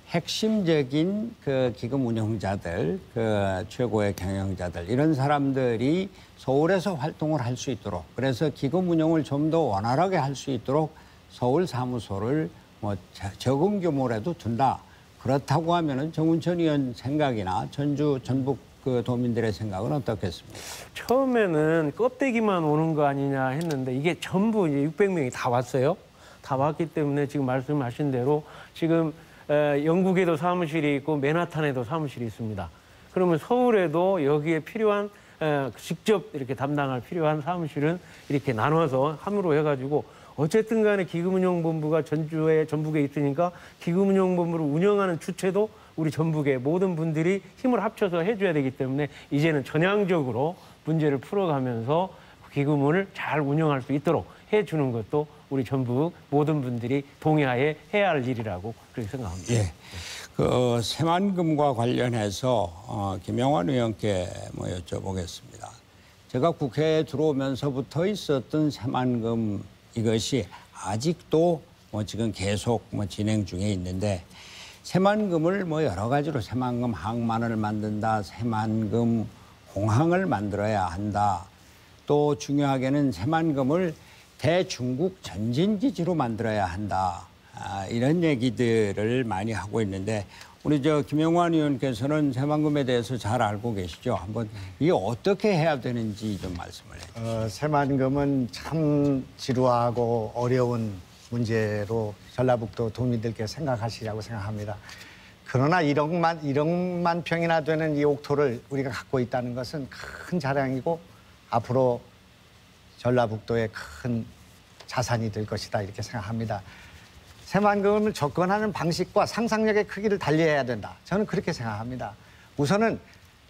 핵심적인 그 기금운용자들, 그 최고의 경영자들 이런 사람들이 서울에서 활동을 할 수 있도록 그래서 기금운용을 좀 더 원활하게 할 수 있도록 서울 사무소를 뭐 적은 규모라도 둔다. 그렇다고 하면은 정운천 의원 생각이나 전주 전북 그 도민들의 생각은 어떻겠습니까? 처음에는 껍데기만 오는 거 아니냐 했는데 이게 전부 이제 600명이 다 왔어요. 다 왔기 때문에 지금 말씀하신 대로 지금 영국에도 사무실이 있고 맨하탄에도 사무실이 있습니다. 그러면 서울에도 여기에 필요한 직접 이렇게 담당할 필요한 사무실은 이렇게 나눠서 함으로 해가지고 어쨌든 간에 기금운용본부가 전북에 있으니까 기금운용본부를 운영하는 주체도 우리 전북의 모든 분들이 힘을 합쳐서 해줘야 되기 때문에 이제는 전향적으로 문제를 풀어가면서 기금을 잘 운영할 수 있도록 해주는 것도 우리 전북 모든 분들이 동의하에 해야 할 일이라고 그렇게 생각합니다. 예. 그 새만금과 관련해서 김영환 의원께 뭐 여쭤보겠습니다. 제가 국회에 들어오면서부터 있었던 새만금 이것이 아직도 뭐 지금 계속 뭐 진행 중에 있는데 새만금을 뭐 여러 가지로 새만금 항만을 만든다, 새만금 공항을 만들어야 한다. 또 중요하게는 새만금을 대중국 전진기지로 만들어야 한다. 이런 얘기들을 많이 하고 있는데 우리 김영환 의원께서는 새만금에 대해서 잘 알고 계시죠? 한번 이게 어떻게 해야 되는지 좀 말씀을 해주시죠. 새만금은 참 지루하고 어려운 문제로 전라북도 도민들께 생각하시라고 생각합니다. 그러나 1억만 평이나 되는 이 옥토를 우리가 갖고 있다는 것은 큰 자랑이고 앞으로 전라북도의 큰 자산이 될 것이다 이렇게 생각합니다. 새만금을 접근하는 방식과 상상력의 크기를 달리해야 된다. 저는 그렇게 생각합니다. 우선은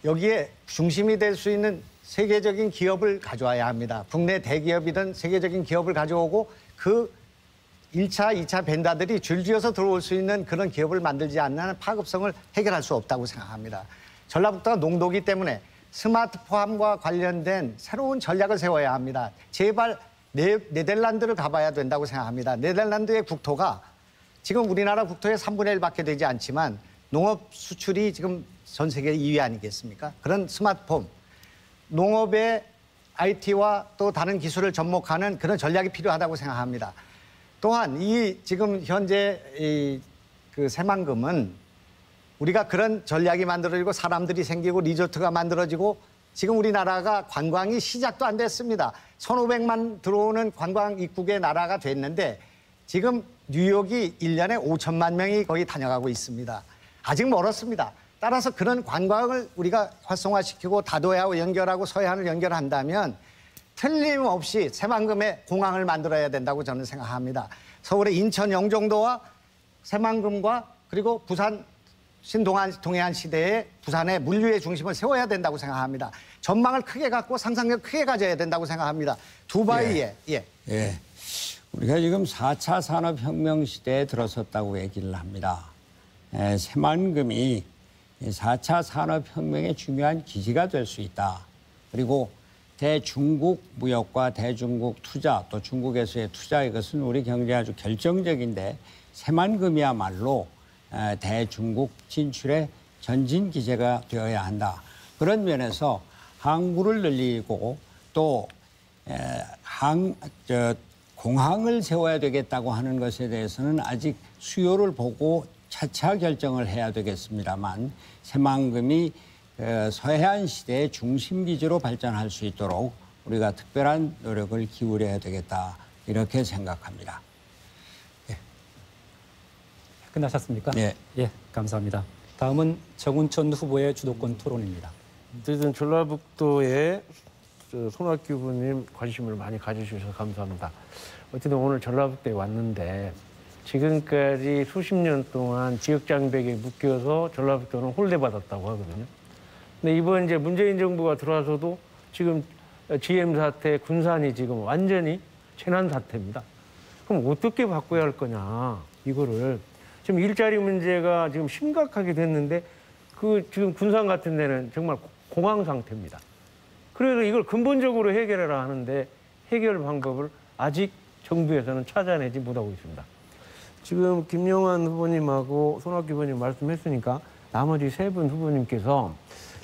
여기에 중심이 될 수 있는 세계적인 기업을 가져와야 합니다. 국내 대기업이든 세계적인 기업을 가져오고 그 1차, 2차 벤다들이 줄지어서 들어올 수 있는 그런 기업을 만들지 않는 파급성을 해결할 수 없다고 생각합니다. 전라북도가 농도기 때문에 스마트팜과 관련된 새로운 전략을 세워야 합니다. 제발 네덜란드를 가봐야 된다고 생각합니다. 네덜란드의 국토가 지금 우리나라 국토의 3분의 1밖에 되지 않지만 농업 수출이 지금 전 세계 2위 아니겠습니까? 그런 스마트폼, 농업의 IT와 또 다른 기술을 접목하는 그런 전략이 필요하다고 생각합니다. 또한 이 지금 현재 그 새만금은 우리가 그런 전략이 만들어지고 사람들이 생기고 리조트가 만들어지고 지금 우리나라가 관광이 시작도 안 됐습니다. 1,500만 들어오는 관광 입국의 나라가 됐는데 지금 뉴욕이 1년에 5천만 명이 거의 다녀가고 있습니다. 아직 멀었습니다. 따라서 그런 관광을 우리가 활성화시키고 다도해하고 연결하고 서해안을 연결한다면 틀림없이 새만금의 공항을 만들어야 된다고 저는 생각합니다. 서울의 인천 영종도와 새만금과 그리고 부산 동해안 시대에 부산의 물류의 중심을 세워야 된다고 생각합니다. 전망을 크게 갖고 상상력 크게 가져야 된다고 생각합니다. 두바이에 예. 우리가 지금 4차 산업혁명 시대에 들어섰다고 얘기를 합니다. 새만금이 4차 산업혁명의 중요한 기지가 될 수 있다. 그리고 대중국 무역과 대중국 투자 또 중국에서의 투자 이것은 우리 경제에 아주 결정적인데 새만금이야말로 대중국 진출의 전진 기제가 되어야 한다. 그런 면에서 항구를 늘리고 또 공항을 세워야 되겠다고 하는 것에 대해서는 아직 수요를 보고 차차 결정을 해야 되겠습니다만 새만금이 서해안 시대의 중심 기지로 발전할 수 있도록 우리가 특별한 노력을 기울여야 되겠다 이렇게 생각합니다. 끝나셨습니까? 네. 예, 감사합니다. 다음은 정운천 후보의 주도권 토론입니다. 어쨌든 전라북도의 손학규 후보님 관심을 많이 가져주셔서 감사합니다. 어쨌든 오늘 전라북도에 왔는데 지금까지 수십 년 동안 지역 장벽에 묶여서 전라북도는 홀대받았다고 하거든요. 근데 이번 이제 문재인 정부가 들어와서도 지금 GM 사태, 군산이 지금 완전히 재난 사태입니다. 그럼 어떻게 바꿔야 할 거냐, 이거를. 지금 일자리 문제가 지금 심각하게 됐는데 그 지금 군산 같은 데는 정말 공황 상태입니다. 그래서 이걸 근본적으로 해결해라 하는데 해결 방법을 아직 정부에서는 찾아내지 못하고 있습니다. 지금 김영환 후보님하고 손학규 후보님 말씀했으니까 나머지 세 분 후보님께서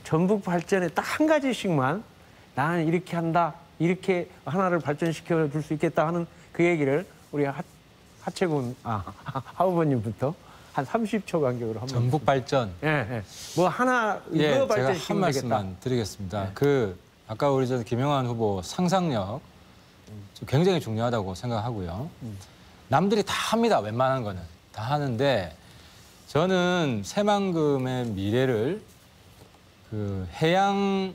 전북 발전에 딱 한 가지씩만 나는 이렇게 한다, 이렇게 하나를 발전시켜 줄 수 있겠다 하는 그 얘기를 우리 하 후보님부터 한 30초 간격으로 한번. 전북 발전. 예. 뭐 하나 이거 제가 한 발전시키면 되겠다. 말씀만 드리겠습니다. 아까 우리 김영환 후보 상상력 굉장히 중요하다고 생각하고요. 남들이 다 합니다. 웬만한 거는 다 하는데 저는 새만금의 미래를 그 해양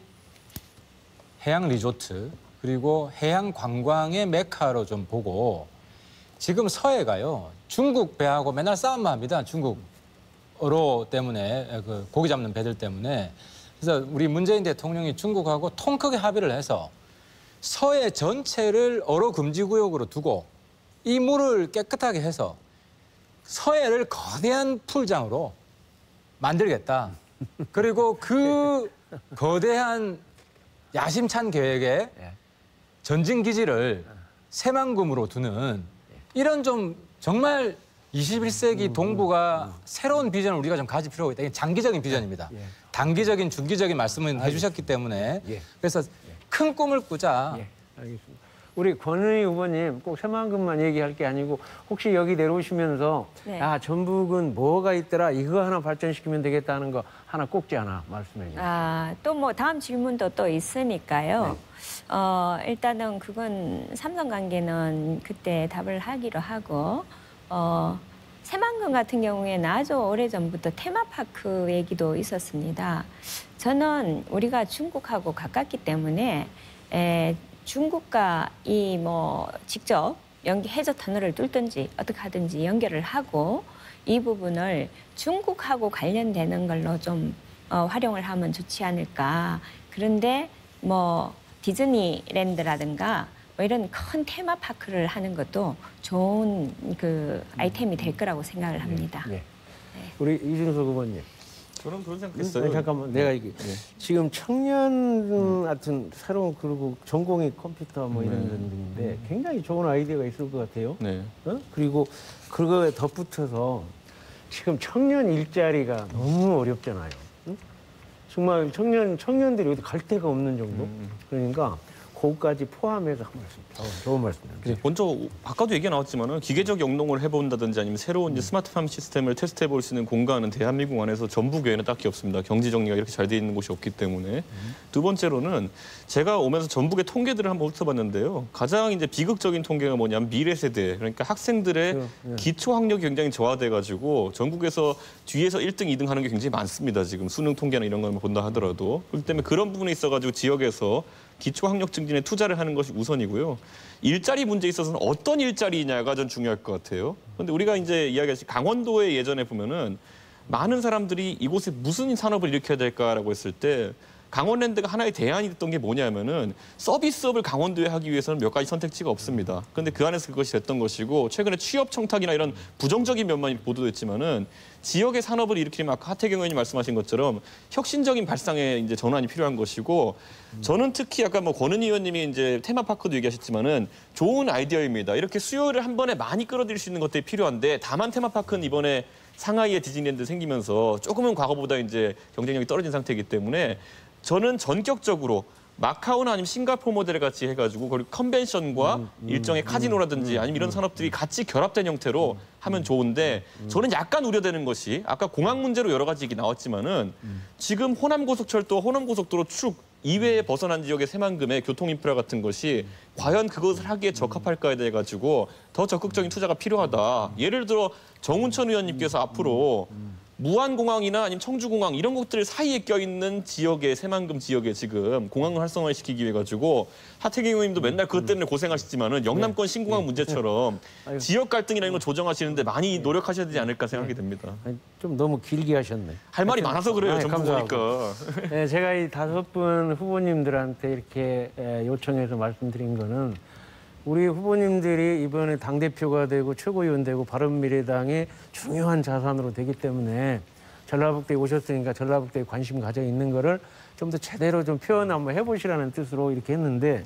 리조트 그리고 해양 관광의 메카로 좀 보고, 지금 서해가요 중국 배하고 맨날 싸움만 합니다. 중국 어로 때문에, 그 고기 잡는 배들 때문에. 그래서 우리 문재인 대통령이 중국하고 통 크게 합의를 해서 서해 전체를 어로 금지 구역으로 두고 이 물을 깨끗하게 해서 서해를 거대한 풀장으로 만들겠다. 그리고 그 거대한 야심찬 계획에 전진기지를 새만금으로 두는 이런 좀 정말 21세기 동부가 새로운 비전을 우리가 좀 가질 필요가 있다. 이게 장기적인 비전입니다. 단기적인, 중기적인 말씀을 해주셨기 때문에 그래서 큰 꿈을 꾸자. 알겠습니다. 우리 권은희 후보님 꼭 새만금만 얘기할 게 아니고 혹시 여기 내려오시면서 아 전북은 뭐가 있더라, 이거 하나 발전시키면 되겠다는 거 하나 꼭지 하나 말씀해 주세요. 또 뭐 다음 질문도 또 있으니까요. 일단은 그건 삼성관계는 그때 답을 하기로 하고, 새만금 같은 경우에는 아주 오래전부터 테마파크 얘기도 있었습니다. 저는 우리가 중국하고 가깝기 때문에 중국과 이 뭐 직접 해저 터널을 뚫든지 어떻게 하든지 연결을 하고 이 부분을 중국하고 관련되는 걸로 좀 활용을 하면 좋지 않을까. 그런데 뭐 디즈니랜드라든가 뭐 이런 큰 테마파크를 하는 것도 좋은 그 아이템이 될 거라고 생각을 합니다. 우리 이준석 후보님. 저는 그런 생각했어요. 잠깐만, 내가 이게 지금 청년 같은 새로운, 그리고 전공이 컴퓨터 뭐 이런 분들인데 굉장히 좋은 아이디어가 있을 것 같아요. 그리고 그거에 덧붙여서 지금 청년 일자리가 너무 어렵잖아요. 정말 청년들이 어디 갈 데가 없는 정도. 그러니까 그것까지 포함해서 한 말씀, 좋은 말씀입니다. 먼저 아까도 얘기가 나왔지만은 기계적 영농을 해본다든지 아니면 새로운 이제 스마트팜 시스템을 테스트해볼 수 있는 공간은 대한민국 안에서 전북 외에는 딱히 없습니다. 경지 정리가 이렇게 잘 돼 있는 곳이 없기 때문에. 두 번째로는 제가 오면서 전북의 통계들을 한번 훑어봤는데요. 가장 이제 비극적인 통계가 뭐냐면 미래 세대, 그러니까 학생들의 기초 학력이 굉장히 저하돼가지고 전국에서 뒤에서 1등, 2등 하는 게 굉장히 많습니다. 지금 수능 통계나 이런 걸 본다 하더라도. 그렇기 때문에 그런 부분에 있어가지고 지역에서 기초 학력 증진에 투자를 하는 것이 우선이고요. 일자리 문제에 있어서는 어떤 일자리냐가 전 중요할 것 같아요. 그런데 우리가 이제 이야기하신 강원도에 예전에 보면은 많은 사람들이 이곳에 무슨 산업을 일으켜야 될까라고 했을 때 강원랜드가 하나의 대안이 됐던 게 뭐냐면은 서비스업을 강원도에 하기 위해서는 몇 가지 선택지가 없습니다. 그런데 그 안에서 그것이 됐던 것이고, 최근에 취업 청탁이나 이런 부정적인 면만이 보도됐지만은 지역의 산업을 일으키면 아까 하태경 의원이 말씀하신 것처럼 혁신적인 발상의 이제 전환이 필요한 것이고, 저는 특히 아까 뭐 권은희 의원님이 이제 테마파크도 얘기하셨지만은 좋은 아이디어입니다. 이렇게 수요를 한 번에 많이 끌어들일 수 있는 것들이 필요한데, 다만 테마파크는 이번에 상하이에 디즈니랜드 생기면서 조금은 과거보다 이제 경쟁력이 떨어진 상태이기 때문에 저는 전격적으로 마카오나 아니면 싱가포르 모델을 같이 해가지고 그리고 컨벤션과 일정의 카지노라든지 아니면 이런 산업들이 같이 결합된 형태로 하면 좋은데, 저는 약간 우려되는 것이 아까 공항 문제로 여러 가지 얘기 나왔지만은 지금 호남고속철도, 호남고속도로 축 이외에 벗어난 지역의 새만금의 교통 인프라 같은 것이 과연 그것을 하기에 적합할까에 대해 가지고 더 적극적인 투자가 필요하다. 예를 들어 정운천 의원님께서 앞으로 무안공항이나 아니면 청주공항 이런 곳들 사이에 껴있는 지역에 새만금 지역에 지금 공항을 활성화를 시키기 위해 가지고 하태경 의원님도 맨날 그것 때문에 고생하시지만은 영남권 신공항 문제처럼 지역 갈등이라는 걸 조정하시는데 많이 노력하셔야 되지 않을까 생각이 됩니다. 아니, 좀 너무 길게 하셨네. 할 말이 많아서 그래요. 전부 감사하고. 보니까. 네, 제가 이 5분 후보님들한테 이렇게 요청해서 말씀드린 거는 우리 후보님들이 이번에 당대표가 되고 최고위원 되고 바른미래당의 중요한 자산으로 되기 때문에 전라북도에 오셨으니까 전라북도에 관심 가져 있는 거를 좀 더 제대로 좀 표현 한번 해보시라는 뜻으로 이렇게 했는데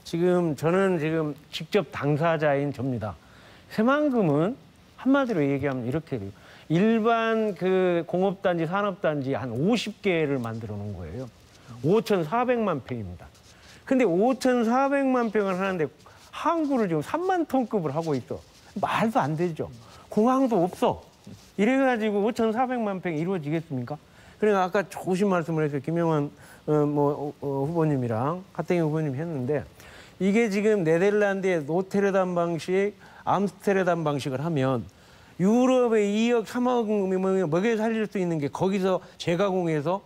저는 지금 직접 당사자인 접니다. 새만금은 한마디로 얘기하면 이렇게 돼요. 일반 그 공업단지, 산업단지 한 50개를 만들어 놓은 거예요. 5,400만 평입니다. 근데 5,400만 평을 하는데 항구를 지금 3만 톤급을 하고 있어. 말도 안 되죠. 공항도 없어. 이래가지고 5,400만 평이 이루어지겠습니까? 그러니까 아까 좋으신 말씀을 해서 김영환 후보님이랑 하태경 후보님 했는데 이게 지금 네덜란드의 노테르담 방식, 암스테르담 방식을 하면 유럽의 2억, 3억 먹여 살릴 수 있는 게 거기서 재가공해서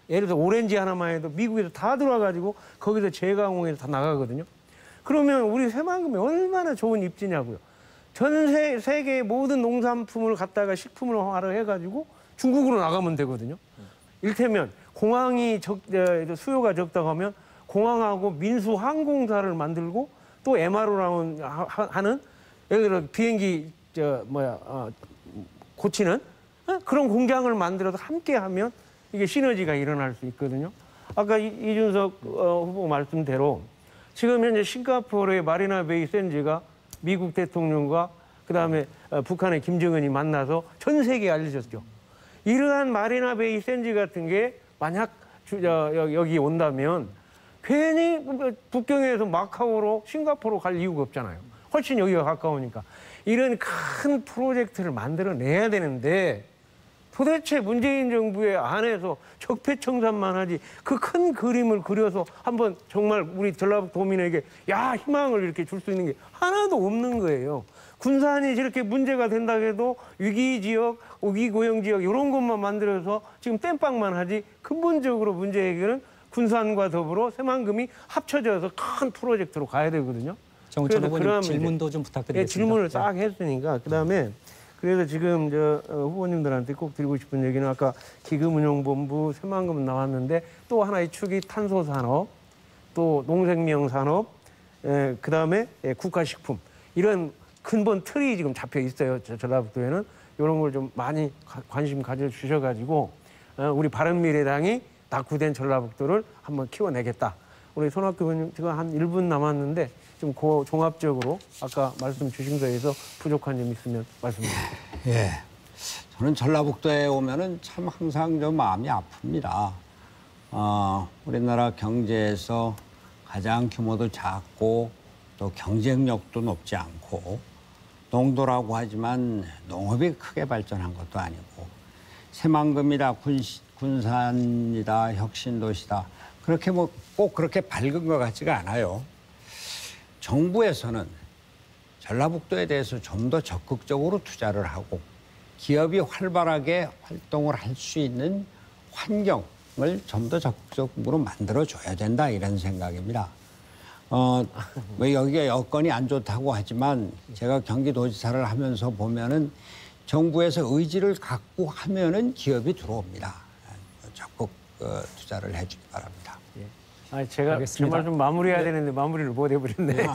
예를 들어 오렌지 하나만 해도 미국에서 다 들어와가지고 거기서 재가공해서 다 나가거든요. 그러면 우리 새만금이 얼마나 좋은 입지냐고요. 전 세계의 모든 농산품을 갖다가 식품으로 해가지고 중국으로 나가면 되거든요. 이를테면 공항이 수요가 적다고 하면 공항하고 민수항공사를 만들고 또 MRO라는 하는 예를 들어 비행기 고치는 그런 공장을 만들어서 함께 하면 이게 시너지가 일어날 수 있거든요. 아까 이준석 후보 말씀대로 지금 현재 싱가포르의 마리나 베이 샌즈가 미국 대통령과 그다음에 북한의 김정은이 만나서 전 세계에 알려졌죠. 이러한 마리나 베이 샌즈 같은 게 만약 여기 온다면 괜히 북경에서 마카오로 싱가포르로 갈 이유가 없잖아요. 훨씬 여기가 가까우니까. 이런 큰 프로젝트를 만들어내야 되는데 도대체 문재인 정부의 안에서 적폐청산만 하지 그 큰 그림을 그려서 한번 정말 우리 전라도민에게 희망을 이렇게 줄 수 있는 게 하나도 없는 거예요. 군산이 저렇게 문제가 된다 해도 위기지역, 위기고용지역 이런 것만 만들어서 지금 땜빵만 하지 근본적으로 문제 해결은 군산과 더불어 새만금이 합쳐져서 큰 프로젝트로 가야 되거든요. 정우천 후보님 질문도 좀 부탁드리겠습니다. 질문을 딱 했으니까 그다음에 그래서 지금 후보님들한테 꼭 드리고 싶은 얘기는 아까 기금운용본부 새만금 나왔는데 또 하나의 축이 탄소산업, 또 농생명산업, 그다음에 국가식품 이런 근본 틀이 지금 잡혀 있어요. 전라북도에는 이런 걸 좀 많이 관심 가져주셔가지고 우리 바른미래당이 낙후된 전라북도를 한번 키워내겠다. 우리 손학규 의원님 지금 한 1분 남았는데 좀 종합적으로 아까 말씀 주신 거에서 부족한 점 있으면 말씀 주세요. 예. 저는 전라북도에 오면은 참 항상 좀 마음이 아픕니다. 우리나라 경제에서 가장 규모도 작고 또 경쟁력도 높지 않고 농도라고 하지만 농업이 크게 발전한 것도 아니고 새만금이다, 군산이다, 혁신도시다. 그렇게 꼭 그렇게 밝은 것 같지가 않아요. 정부에서는 전라북도에 대해서 좀 더 적극적으로 투자를 하고 기업이 활발하게 활동을 할 수 있는 환경을 좀 더 적극적으로 만들어줘야 된다 이런 생각입니다. 여기가 여건이 안 좋다고 하지만 제가 경기도지사를 하면서 보면은 정부에서 의지를 갖고 하면은 기업이 들어옵니다. 적극 투자를 해주기 바랍니다. 제가 알겠습니다. 정말 좀 마무리해야 되는데 마무리를 못 해버렸네요.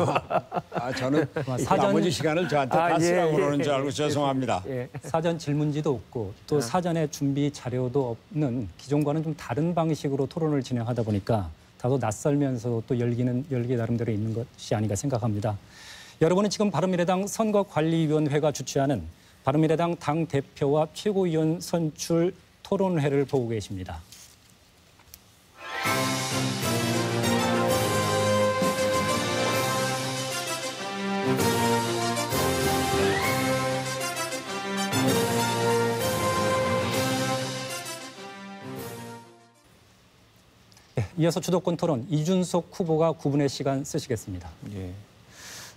저는 나머지 시간을 저한테 다 쓰라고 그러는 줄 알고 죄송합니다. 사전 질문지도 없고 또 사전에 준비 자료도 없는 기존과는 좀 다른 방식으로 토론을 진행하다 보니까 다소 낯설면서 또 열기 나름대로 있는 것이 아닌가 생각합니다. 여러분은 지금 바른미래당 선거관리위원회가 주최하는 바른미래당 당대표와 최고위원 선출 토론회를 보고 계십니다. 이어서 주도권 토론 이준석 후보가 9분의 시간 쓰시겠습니다. 예.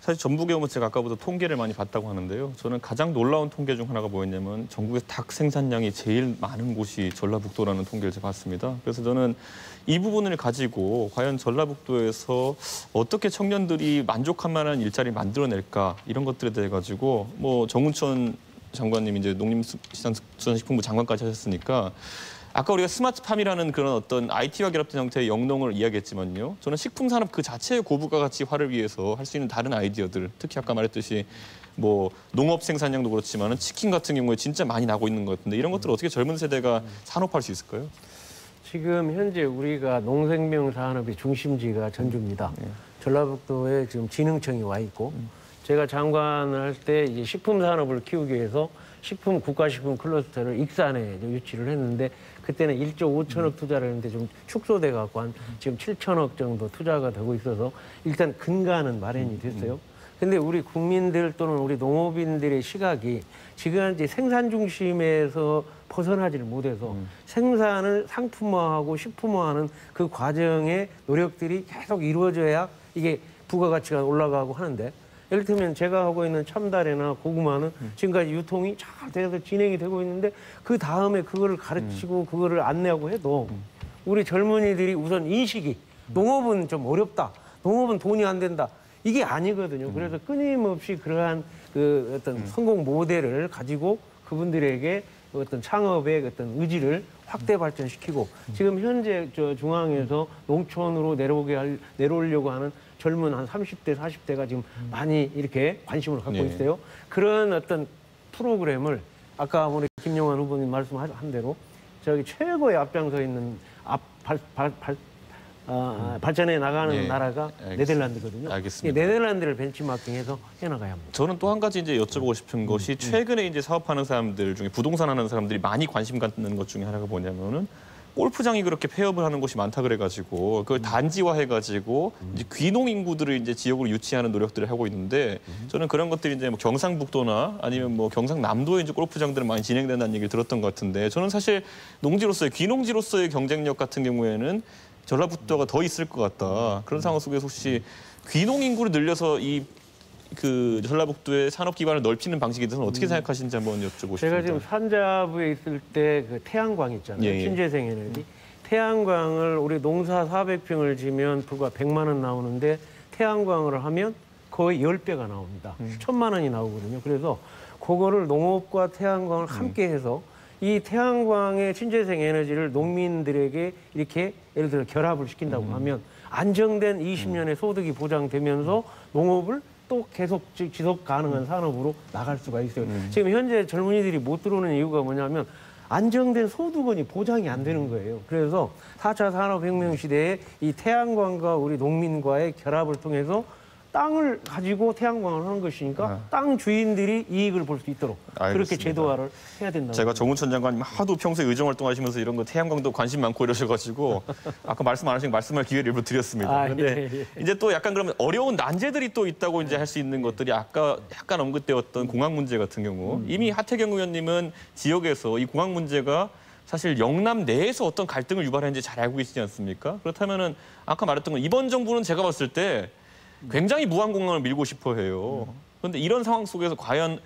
사실 전북에 오면 제가 아까부터 통계를 많이 봤다고 하는데요. 저는 가장 놀라운 통계 중 하나가 뭐였냐면 전국에서 닭 생산량이 제일 많은 곳이 전라북도라는 통계를 제가 봤습니다. 그래서 저는 이 부분을 가지고 과연 전라북도에서 어떻게 청년들이 만족할 만한 일자리를 만들어낼까 이런 것들에 대해 가지고 뭐 정운천 장관님 이제 농림수산식품부 장관까지 하셨으니까 아까 우리가 스마트팜이라는 그런 어떤 IT와 결합된 형태의 영농을 이야기했지만요. 저는 식품산업 그 자체의 고부가 가치 활을 위해서 할 수 있는 다른 아이디어들, 특히 아까 말했듯이 뭐 농업 생산량도 그렇지만은 치킨 같은 경우에 진짜 많이 나고 있는 것 같은데 이런 것들을 어떻게 젊은 세대가 산업화할 수 있을까요? 지금 현재 우리가 농생명 산업의 중심지가 전주입니다. 전라북도에 지금 진흥청이 와 있고 제가 장관을 할 때 이제 식품 산업을 키우기 위해서 국가식품 클러스터를 익산에 유치를 했는데 그때는 1조 5천억 투자를 했는데 좀 축소돼 갖고 한 지금 7천억 정도 투자가 되고 있어서 일단 근간은 마련이 됐어요. 근데 우리 국민들 또는 우리 농업인들의 시각이 지금 이제 생산 중심에서 벗어나지를 못해서 생산을 상품화하고 식품화하는 그 과정의 노력들이 계속 이루어져야 이게 부가가치가 올라가고 하는데 예를 들면 제가 하고 있는 참다래나 고구마는 지금까지 유통이 잘 돼서 진행이 되고 있는데 그 다음에 그거를 가르치고 그거를 안내하고 해도 우리 젊은이들이 우선 인식이 농업은 좀 어렵다. 농업은 돈이 안 된다. 이게 아니거든요. 그래서 끊임없이 그러한 그 어떤 성공 모델을 가지고 그분들에게 어떤 창업의 어떤 의지를 확대 발전시키고 지금 현재 저 중앙에서 농촌으로 내려오려고 하는 젊은 한 30대, 40대가 지금 많이 이렇게 관심을 갖고 있어요. 그런 어떤 프로그램을 아까 우리 김영환 후보님 말씀한 대로 저기 최고의 앞장서 있는 발전해 나가는 나라가 네덜란드거든요. 알겠습니다. 네덜란드를 벤치마킹해서 해나가야 합니다. 저는 또 한 가지 이제 여쭤보고 싶은 것이 최근에 이제 사업하는 사람들 중에 부동산 하는 사람들이 많이 관심 갖는 것 중에 하나가 뭐냐면은 골프장이 그렇게 폐업을 하는 곳이 많다 그래가지고 그걸 단지화해가지고 이제 귀농 인구들을 이제 지역으로 유치하는 노력들을 하고 있는데 저는 그런 것들이 이제 뭐 경상북도나 아니면 뭐 경상남도에 이제 골프장들은 많이 진행된다는 얘기를 들었던 것 같은데 저는 사실 농지로서의 귀농지로서의 경쟁력 같은 경우에는 전라북도가 더 있을 것 같다. 그런 상황 속에서 혹시 귀농 인구를 늘려서 그 전라북도의 산업 기반을 넓히는 방식에 대해서는 어떻게 생각하시는지 한번 여쭤보고 싶습니다. 제가 지금 산자부에 있을 때 그 태양광 있잖아요. 신재생 에너지. 태양광을 우리 농사 400평을 지면 불과 100만 원 나오는데 태양광을 하면 거의 10배가 나옵니다. 1000만 원이 나오거든요. 그래서 그거를 농업과 태양광을 함께 해서 이 태양광의 신재생 에너지를 농민들에게 이렇게 예를 들어 결합을 시킨다고 하면 안정된 20년의 소득이 보장되면서 농업을 또 계속 지속 가능한 산업으로 나갈 수가 있어요. 지금 현재 젊은이들이 못 들어오는 이유가 뭐냐면 안정된 소득원이 보장이 안 되는 거예요. 그래서 4차 산업혁명 시대에 이 태양광과 우리 농민과의 결합을 통해서 땅을 가지고 태양광을 하는 것이니까 땅 주인들이 이익을 볼 수 있도록 알겠습니다. 그렇게 제도화를 해야 된다고. 제가 정운천 장관님 하도 평소에 의정활동하시면서 이런 거 태양광도 관심 많고 이러셔가지고 아까 말씀 안 하신 말씀할 기회를 일부러 드렸습니다. 그런데 이제 또 약간 그러면 어려운 난제들이 또 있다고 이제 할 수 있는 것들이 아까 약간 언급되었던 공항 문제 같은 경우 이미 하태경 의원님은 지역에서 이 공항 문제가 사실 영남 내에서 어떤 갈등을 유발했는지 잘 알고 계시지 않습니까? 그렇다면은 아까 말했던 건 이번 정부는 제가 봤을 때 굉장히 무한공항을 밀고 싶어 해요. 그런데 이런 상황 속에서 과연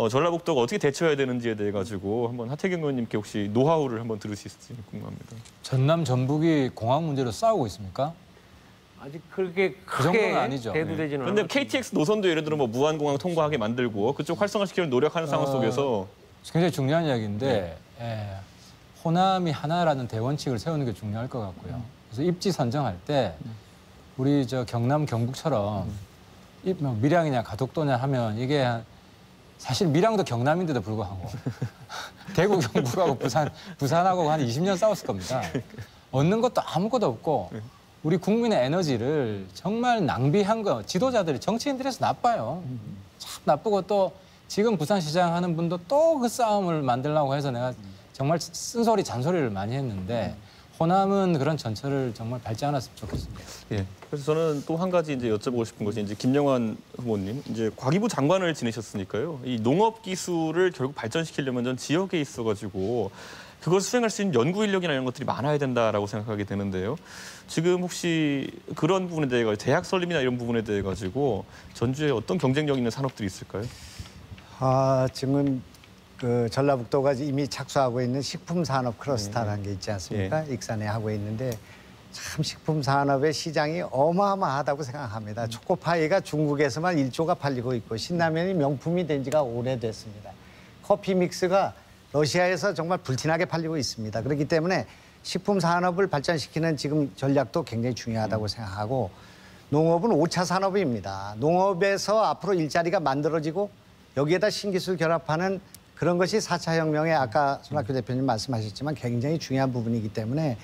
전라북도가 어떻게 대처해야 되는지에 대해 가지고 한번 하태경 의원님께 혹시 노하우를 한번 들을 수 있을지 궁금합니다. 전남 전북이 공항 문제로 싸우고 있습니까? 아직 그렇게 그 정도는 크게 아니죠. 대두되지는 그런데 않았습니다. KTX 노선도 예를 들어 뭐 무한공항 통과하게 만들고 그쪽 활성화시키려는 노력하는 상황 속에서 굉장히 중요한 이야기인데 호남이 하나라는 대원칙을 세우는 게 중요할 것 같고요. 그래서 입지 선정할 때 우리 저 경남 경북처럼 뭐 밀양이냐 가덕도냐 하면 이게 사실 밀양도 경남인데도 불구하고 대구 경북하고 부산하고 한 20년 싸웠을 겁니다. 얻는 것도 아무것도 없고 우리 국민의 에너지를 정말 낭비한 거 지도자들이 정치인들에서 나빠요. 참 나쁘고 또 지금 부산시장 하는 분도 또 그 싸움을 만들려고 해서 내가 정말 쓴소리 잔소리를 많이 했는데 호남은 그런 전철을 정말 밟지 않았으면 좋겠습니다. 예. 그래서 저는 또 한 가지 이제 여쭤보고 싶은 것이 이제 김영환 후보님 이제 과기부 장관을 지내셨으니까요. 이 농업 기술을 결국 발전시키려면 전 지역에 있어가지고 그것을 수행할 수 있는 연구 인력이나 이런 것들이 많아야 된다라고 생각하게 되는데요. 지금 혹시 그런 부분에 대해 가지고 대학 설립이나 이런 부분에 대해 가지고 전주에 어떤 경쟁력 있는 산업들이 있을까요? 지금 그 전라북도가 이미 착수하고 있는 식품산업 클러스터라는 게 있지 않습니까? 익산에 하고 있는데 참 식품산업의 시장이 어마어마하다고 생각합니다. 초코파이가 중국에서만 1조가 팔리고 있고 신라면이 명품이 된 지가 오래됐습니다. 커피 믹스가 러시아에서 정말 불티나게 팔리고 있습니다. 그렇기 때문에 식품산업을 발전시키는 지금 전략도 굉장히 중요하다고 생각하고 농업은 5차 산업입니다. 농업에서 앞으로 일자리가 만들어지고 여기에다 신기술 결합하는 그런 것이 4차 혁명의 아까 손학규 대표님 말씀하셨지만 굉장히 중요한 부분이기 때문에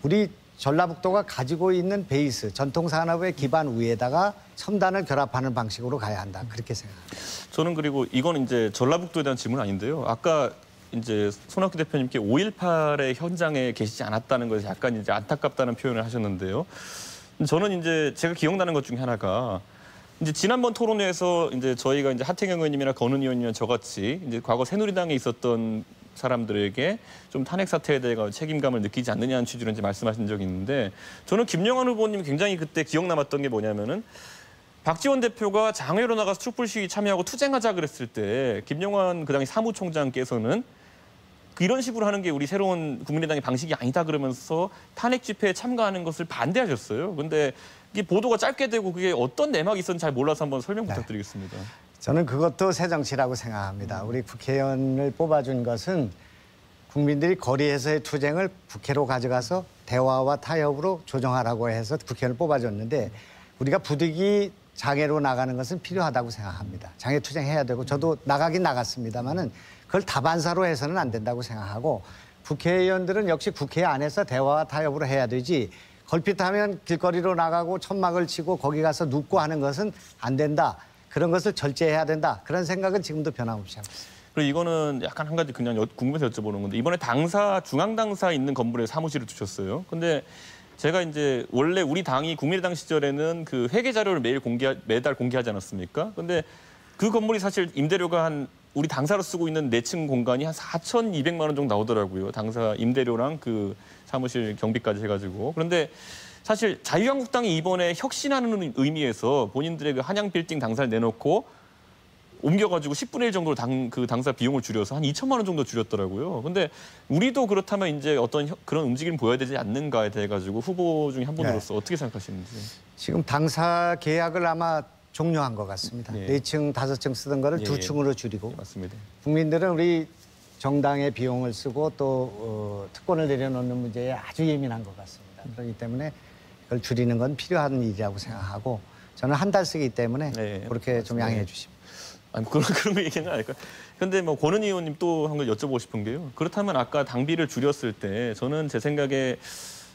우리 전라북도가 가지고 있는 베이스, 전통산업의 기반 위에다가 첨단을 결합하는 방식으로 가야 한다. 그렇게 생각합니다. 저는 그리고 이건 이제 전라북도에 대한 질문 아닌데요. 아까 이제 손학규 대표님께 5.18의 현장에 계시지 않았다는 것이 약간 이제 안타깝다는 표현을 하셨는데요. 저는 이제 제가 기억나는 것 중에 하나가 이제 지난번 토론회에서 이제 저희가 이제 하태경 의원님이나 건은 의원님이나 저같이 이제 과거 새누리당에 있었던 사람들에게 좀 탄핵 사태에 대해 책임감을 느끼지 않느냐는 취지로 이제 말씀하신 적이 있는데 저는 김영환 후보님이 굉장히 그때 기억 남았던 게 뭐냐면은 박지원 대표가 장외로 나가서 촛불 시위 참여하고 투쟁하자 그랬을 때 김영환 그 당시 사무총장께서는 이런 식으로 하는 게 우리 새로운 국민의당의 방식이 아니다 그러면서 탄핵 집회에 참가하는 것을 반대하셨어요. 근데 이게 보도가 짧게 되고 그게 어떤 내막이 있었는지 잘 몰라서 한번 설명 부탁드리겠습니다. 저는 그것도 새정치라고 생각합니다. 우리 국회의원을 뽑아준 것은 국민들이 거리에서의 투쟁을 국회로 가져가서 대화와 타협으로 조정하라고 해서 국회의원을 뽑아줬는데 우리가 부득이 장애로 나가는 것은 필요하다고 생각합니다. 장애 투쟁해야 되고 저도 나가긴 나갔습니다마는 그걸 다반사로 해서는 안 된다고 생각하고 국회의원들은 역시 국회 안에서 대화와 타협으로 해야 되지 걸핏하면 길거리로 나가고 천막을 치고 거기 가서 눕고 하는 것은 안 된다. 그런 것을 절제해야 된다. 그런 생각은 지금도 변함없이 하고 있습니다. 그리고 이거는 약간 한 가지 그냥 궁금해서 여쭤보는 건데 이번에 중앙당사 있는 건물에 사무실을 두셨어요. 근데 제가 이제 원래 우리 당이 국민의당 시절에는 그 회계 자료를 매달 공개하지 않았습니까? 근데 그 건물이 사실 임대료가 한 우리 당사로 쓰고 있는 4층 공간이 한 4,200만 원 정도 나오더라고요. 당사 임대료랑 그 사무실 경비까지 해가지고. 그런데 사실 자유한국당이 이번에 혁신하는 의미에서 본인들의 그 한양 빌딩 당사를 내놓고 옮겨가지고 10분의 1 정도로 당사 비용을 줄여서 한 2천만 원 정도 줄였더라고요. 근데 우리도 그렇다면 이제 어떤 그런 움직임을 보여야 되지 않는가에 대해 가지고 후보 중에 한 분으로서 어떻게 생각하시는지. 지금 당사 계약을 아마 종료한 것 같습니다. 4층, 5층 쓰던 거를 2층으로 줄이고. 맞습니다. 국민들은 우리 정당의 비용을 쓰고 또 특권을 내려놓는 문제에 아주 예민한 것 같습니다. 그렇기 때문에 그걸 줄이는 건 필요한 일이라고 생각하고 저는 한 달 쓰기 때문에 그렇게 좀 양해해 주십시오. 아니 그런 거 얘기는 아닐까. 근데 뭐 권은희 의원님 또 한 걸 여쭤보고 싶은 게요. 그렇다면 아까 당비를 줄였을 때 저는 제 생각에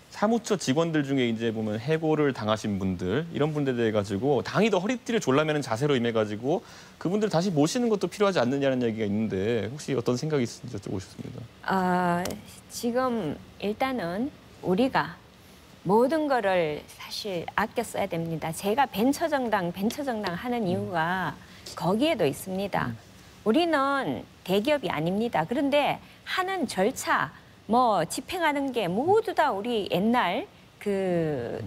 사무처 직원들 중에 이제 보면 해고를 당하신 분들 이런 분들에 대해 가지고 당이 더 허리띠를 졸라매는 자세로 임해 가지고 그분들 다시 모시는 것도 필요하지 않느냐는 얘기가 있는데 혹시 어떤 생각이 있는지 여쭤보고 싶습니다. 지금 일단은 우리가 모든 거를 사실 아껴 써야 됩니다. 제가 벤처정당 하는 이유가 거기에도 있습니다. 우리는 대기업이 아닙니다. 그런데 하는 절차, 뭐 집행하는 게 모두 다 우리 옛날 그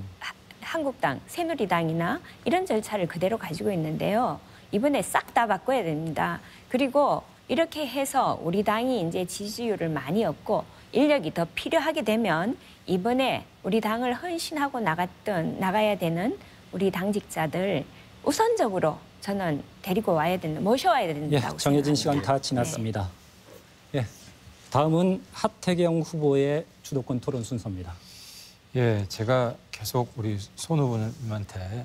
한국당, 새누리당이나 이런 절차를 그대로 가지고 있는데요. 이번에 싹 다 바꿔야 됩니다. 그리고 이렇게 해서 우리 당이 이제 지지율을 많이 얻고 인력이 더 필요하게 되면 이번에 우리 당을 헌신하고 나가야 되는 우리 당직자들 우선적으로 저는 데리고 와야 된다, 모셔와야 된다고 정해진 생각합니다. 시간 다 지났습니다. 다음은 하태경 후보의 주도권 토론 순서입니다. 제가 계속 우리 손 후보님한테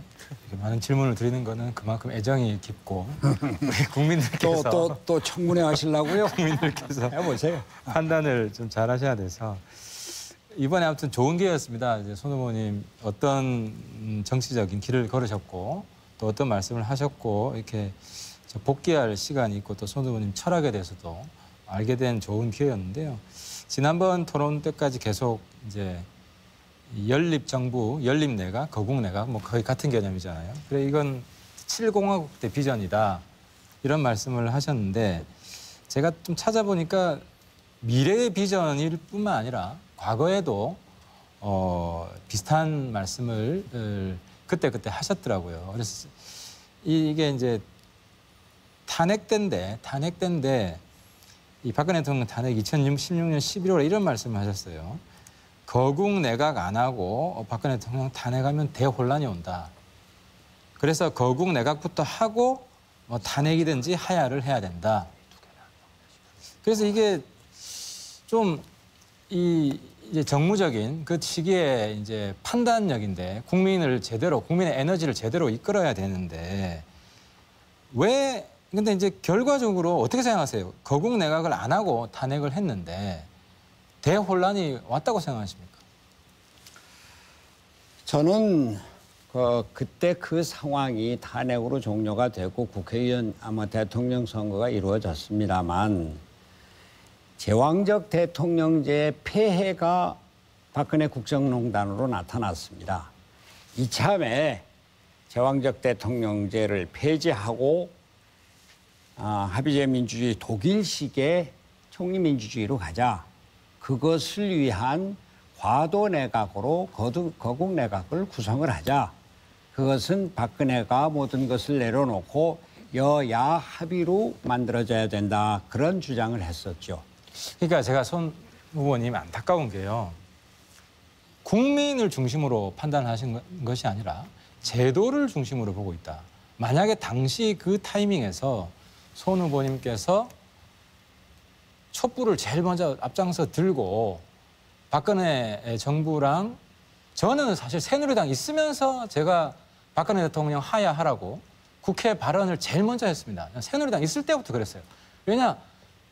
이렇게 많은 질문을 드리는 거는 그만큼 애정이 깊고 우리 국민들께서 또 청문회 하시려고요? 국민들께서 해보세요. 판단을 좀 잘하셔야 돼서 이번에 아무튼 좋은 기회였습니다. 이제 손 후보님 어떤 정치적인 길을 걸으셨고 또 어떤 말씀을 하셨고 이렇게 복귀할 시간이 있고 또 손 후보님 철학에 대해서도 알게 된 좋은 기회였는데요. 지난번 토론 때까지 계속 이제 연립정부, 연립내각, 거국내각 뭐 거의 같은 개념이잖아요. 그래 이건 7공화국 때 비전이다 이런 말씀을 하셨는데 제가 좀 찾아보니까 미래의 비전일 뿐만 아니라 과거에도 비슷한 말씀을 그때 하셨더라고요. 그래서 이게 이제 탄핵 때인데 이 박근혜 대통령 탄핵 2016년 11월에 이런 말씀을 하셨어요. 거국 내각 안 하고 박근혜 대통령 탄핵하면 대혼란이 온다. 그래서 거국 내각부터 하고 뭐 탄핵이든지 하야를 해야 된다. 그래서 이게 좀 이제 정무적인 그 시기에 이제 판단력인데 국민의 에너지를 제대로 이끌어야 되는데 왜 근데 이제 결과적으로 어떻게 생각하세요? 거국 내각을 안 하고 탄핵을 했는데 대혼란이 왔다고 생각하십니까? 저는 그때 그 상황이 탄핵으로 종료가 되고 국회의원 대통령 선거가 이루어졌습니다만 제왕적 대통령제의 폐해가 박근혜 국정농단으로 나타났습니다. 이참에 제왕적 대통령제를 폐지하고 합의제 민주주의 독일식의 총리민주주의로 가자. 그것을 위한 과도 내각으로 거국 내각을 구성을 하자. 그것은 박근혜가 모든 것을 내려놓고 여야 합의로 만들어져야 된다. 그런 주장을 했었죠. 그러니까 제가 손 후보님 안타까운 게요. 국민을 중심으로 판단하신 것이 아니라 제도를 중심으로 보고 있다. 만약에 당시 그 타이밍에서 손 후보님께서 촛불을 제일 먼저 앞장서 들고 박근혜 정부랑 저는 사실 새누리당 있으면서 제가 박근혜 대통령 하야하라고 국회 발언을 제일 먼저 했습니다. 새누리당 있을 때부터 그랬어요. 왜냐?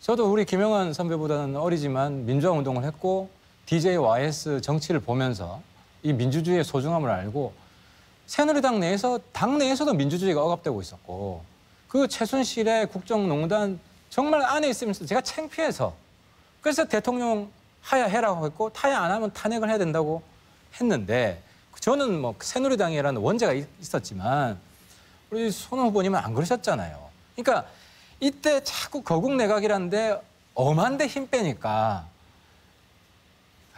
저도 우리 김영환 선배보다는 어리지만 민주화 운동을 했고 DJYS 정치를 보면서 이 민주주의의 소중함을 알고 새누리당 내에서 당 내에서도 민주주의가 억압되고 있었고 그 최순실의 국정농단 정말 안에 있으면서 제가 창피해서 그래서 대통령 하야해라고 했고 하야 안 하면 탄핵을 해야 된다고 했는데 저는 뭐 새누리당이라는 원죄가 있었지만 우리 손 후보님은 안 그러셨잖아요. 그러니까 이때 자꾸 거국 내각이라는데 엄한데 힘 빼니까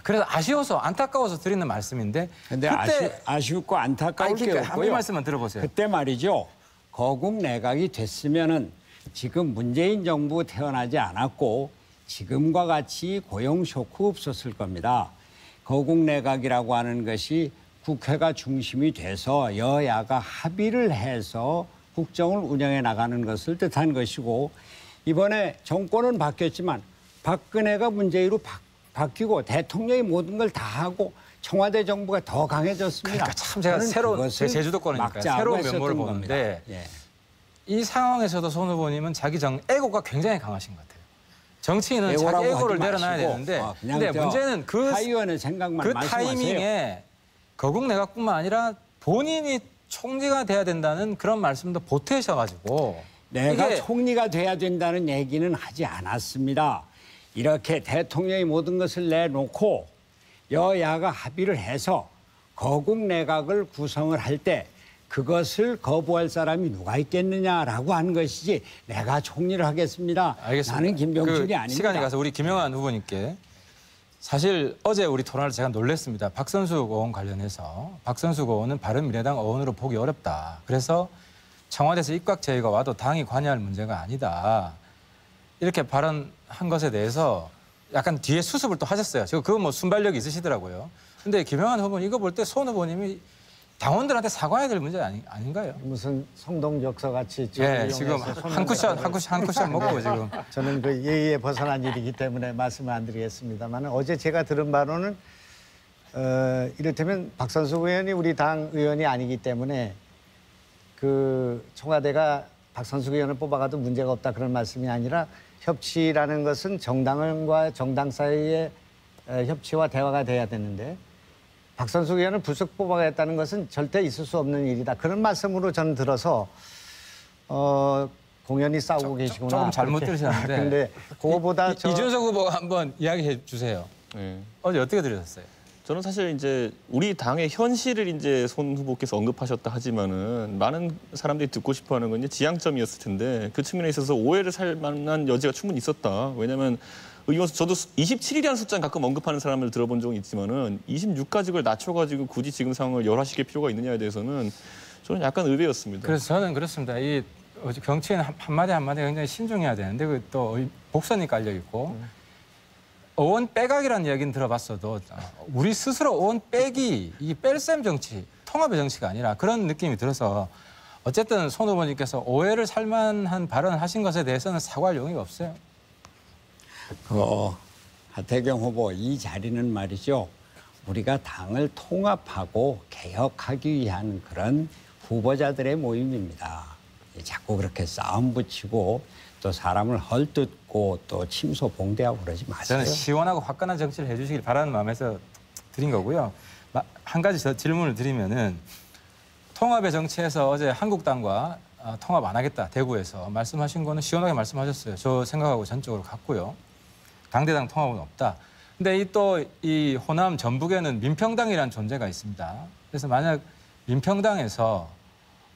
그래서 아쉬워서 안타까워서 드리는 말씀인데 근데 그때 아쉽고 안타까울 게 그러니까 없고요. 한 말씀만 들어보세요. 그때 말이죠. 거국 내각이 됐으면은 지금 문재인 정부 태어나지 않았고 지금과 같이 고용 쇼크 없었을 겁니다. 거국 내각이라고 하는 것이 국회가 중심이 돼서 여야가 합의를 해서 국정을 운영해 나가는 것을 뜻한 것이고 이번에 정권은 바뀌었지만 박근혜가 문재인으로 바뀌고 대통령이 모든 걸 다 하고 청와대 정부가 더 강해졌습니다. 그러니까 참 제가 새로운 제 제주도권이니까 새로운 면모를 보는데 예. 이 상황에서도 손 후보님은 자기 애고가 굉장히 강하신 것 같아요. 정치인은 자기 애고를 내려놔야 되는데 근데 문제는 그 타이밍에 거국 내각뿐만 아니라 본인이 총리가 돼야 된다는 그런 말씀도 보태셔가지고 내가 총리가 돼야 된다는 얘기는 하지 않았습니다. 이렇게 대통령이 모든 것을 내놓고 여야가 합의를 해서 거국 내각을 구성을 할 때 그것을 거부할 사람이 누가 있겠느냐라고 한 것이지 내가 총리를 하겠습니다. 알겠습니다. 나는 김병준이 아닙니다. 시간이 가서 우리 김영환 후보님께 사실 어제 우리 토론을 제가 놀랐습니다. 박선숙 의원 관련해서 박선숙 의원은 바른미래당 의원으로 보기 어렵다. 그래서 청와대에서 입각 제의가 와도 당이 관여할 문제가 아니다. 이렇게 발언한 것에 대해서 약간 뒤에 수습을 또 하셨어요. 지금 그거 뭐 순발력이 있으시더라고요. 근데 김영환 후보는 이거 볼 때 손 후보님이 당원들한테 사과해야 될 문제 아닌가요? 무슨 성동적서 같이 예, 지금 한 쿠션 먹고 지금 저는 그 예의에 벗어난 일이기 때문에 말씀을 안 드리겠습니다만 어제 제가 들은 바로는 이를테면 박선숙 의원이 우리 당 의원이 아니기 때문에 그 청와대가 박선숙 의원을 뽑아가도 문제가 없다 그런 말씀이 아니라 협치라는 것은 정당과 정당 사이의 협치와 대화가 돼야 되는데 박선숙 의원을 불쑥 뽑아가겠다는 것은 절대 있을 수 없는 일이다. 그런 말씀으로 저는 들어서 공연히 싸우고 계시구나. 조금 잘못 들으셨는데. 근데 그거보다 이준석 후보가 한번 이야기해 주세요. 네. 어제 어떻게 들으셨어요? 저는 사실 이제 우리 당의 현실을 이제 손 후보께서 언급하셨다 하지만은 많은 사람들이 듣고 싶어하는 건 이제 지향점이었을 텐데 그 측면에 있어서 오해를 살 만한 여지가 충분히 있었다. 왜냐하면 의원 저도 27일이라는 숫자는 가끔 언급하는 사람을 들어본 적이 있지만은 26까지 낮춰가지고 굳이 지금 상황을 열화시킬 필요가 있느냐에 대해서는 저는 약간 의외였습니다. 그래서 저는 그렇습니다. 이 정치인 한마디 한마디가 굉장히 신중해야 되는데 그 또 복선이 깔려 있고. 의원 빼각이라는 이야기는 들어봤어도 우리 스스로 의원 빼기, 이 뺄셈 정치, 통합의 정치가 아니라 그런 느낌이 들어서 어쨌든 손 후보님께서 오해를 살만한 발언을 하신 것에 대해서는 사과할 용의가 없어요. 하태경 후보 이 자리는 말이죠. 우리가 당을 통합하고 개혁하기 위한 그런 후보자들의 모임입니다. 자꾸 그렇게 싸움 붙이고 또 사람을 헐뜯고 또 침소봉대하고 그러지 마세요. 저는 시원하고 화끈한 정치를 해주시길 바라는 마음에서 드린 거고요. 한 가지 더 질문을 드리면은 통합의 정치에서 어제 한국당과 통합 안 하겠다 대구에서 말씀하신 거는 시원하게 말씀하셨어요. 저 생각하고 전적으로 같고요. 당대당 통합은 없다. 근데 이 호남 전북에는 민평당이라는 존재가 있습니다. 그래서 만약 민평당에서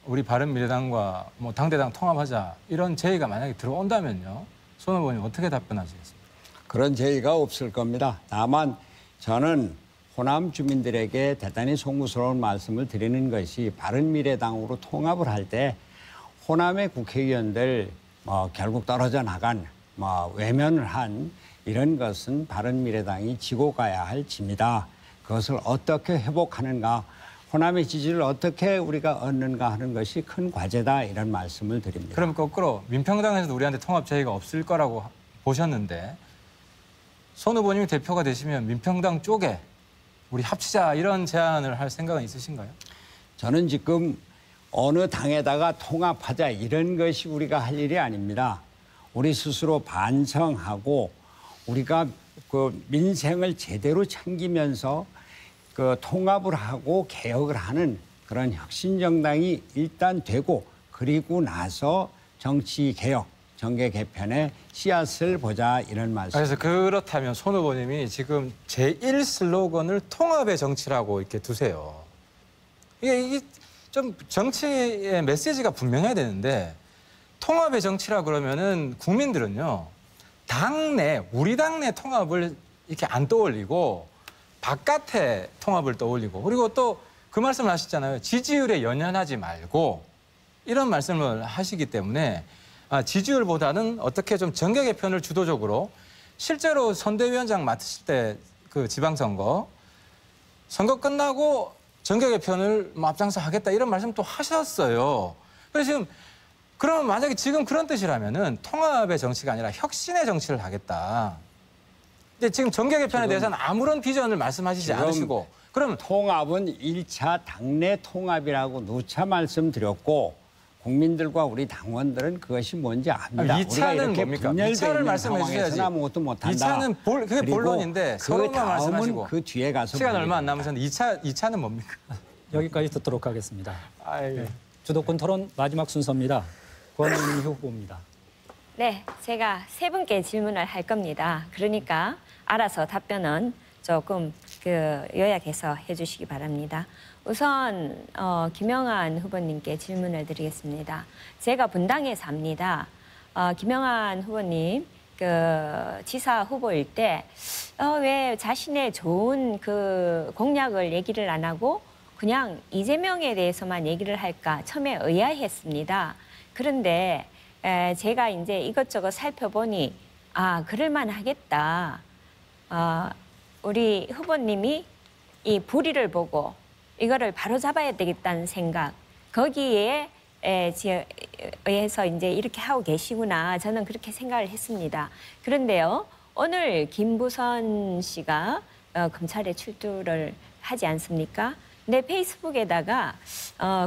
우리 바른미래당과 뭐 당대당 통합하자 이런 제의가 만약에 들어온다면요. 손 후보님 어떻게 답변하시겠습니까? 그런 제의가 없을 겁니다. 다만 저는 호남 주민들에게 대단히 송구스러운 말씀을 드리는 것이 바른미래당으로 통합을 할 때 호남의 국회의원들 결국 떨어져 나간 외면을 한 이런 것은 바른미래당이 지고 가야 할 짐이다. 그것을 어떻게 회복하는가, 호남의 지지를 어떻게 우리가 얻는가 하는 것이 큰 과제다 이런 말씀을 드립니다. 그럼 거꾸로 민평당에서도 우리한테 통합 제의가 없을 거라고 보셨는데 손 후보님이 대표가 되시면 민평당 쪽에 우리 합치자 이런 제안을 할 생각은 있으신가요? 저는 지금 어느 당에다가 통합하자 이런 것이 우리가 할 일이 아닙니다. 우리 스스로 반성하고 우리가 그 민생을 제대로 챙기면서 그 통합을 하고 개혁을 하는 그런 혁신정당이 일단 되고 그리고 나서 정치개혁, 정계 개편의 씨앗을 보자 이런 말씀. 그래서 그렇다면 손 후보님이 지금 제1 슬로건을 통합의 정치라고 이렇게 두세요. 이게 좀 정치의 메시지가 분명해야 되는데 통합의 정치라 그러면은 국민들은요. 당내, 우리 당내 통합을 이렇게 안 떠올리고 바깥의 통합을 떠올리고 그리고 또 그 말씀을 하셨잖아요. 지지율에 연연하지 말고 이런 말씀을 하시기 때문에 지지율보다는 어떻게 좀 정계 개편을 주도적으로 실제로 선대위원장 맡으실 때 그 지방선거 선거 끝나고 정계 개편을 앞장서 하겠다 이런 말씀 또 하셨어요. 그래서 지금 그러면 만약에 지금 그런 뜻이라면은 통합의 정치가 아니라 혁신의 정치를 하겠다. 근데 지금 정계 개편에 대해서는 아무런 비전을 말씀하시지 않으시고 그러면 통합은 1차 당내 통합이라고 누차 말씀드렸고 국민들과 우리 당원들은 그것이 뭔지 압니다. 2차는 뭡니까? 2차를 말씀해 주셔야지. 아무것도 못한다. 2차는 그게 본론인데 서로만 말씀하시고 그 뒤에 가서 시간 얼마 안 남으셨는데 2차는 뭡니까? 여기까지 듣도록 하겠습니다. 아이고. 네. 주도권 토론 마지막 순서입니다. 권은희 후보입니다. 네, 제가 세 분께 질문을 할 겁니다. 그러니까 알아서 답변은 조금 요약해서 해주시기 바랍니다. 우선 김영환 후보님께 질문을 드리겠습니다. 제가 분당에 삽니다. 김영환 후보님 지사 후보일 때 왜 자신의 좋은 그 공약을 얘기를 안 하고 그냥 이재명에 대해서만 얘기를 할까 처음에 의아했습니다. 그런데 제가 이제 이것저것 살펴보니 그럴만 하겠다. 우리 후보님이 이 불의를 보고 이거를 바로 잡아야 되겠다는 생각 거기에 의해서 이제 이렇게 하고 계시구나 저는 그렇게 생각을 했습니다. 그런데요 오늘 김부선 씨가 검찰에 출두를 하지 않습니까? 내 페이스북에다가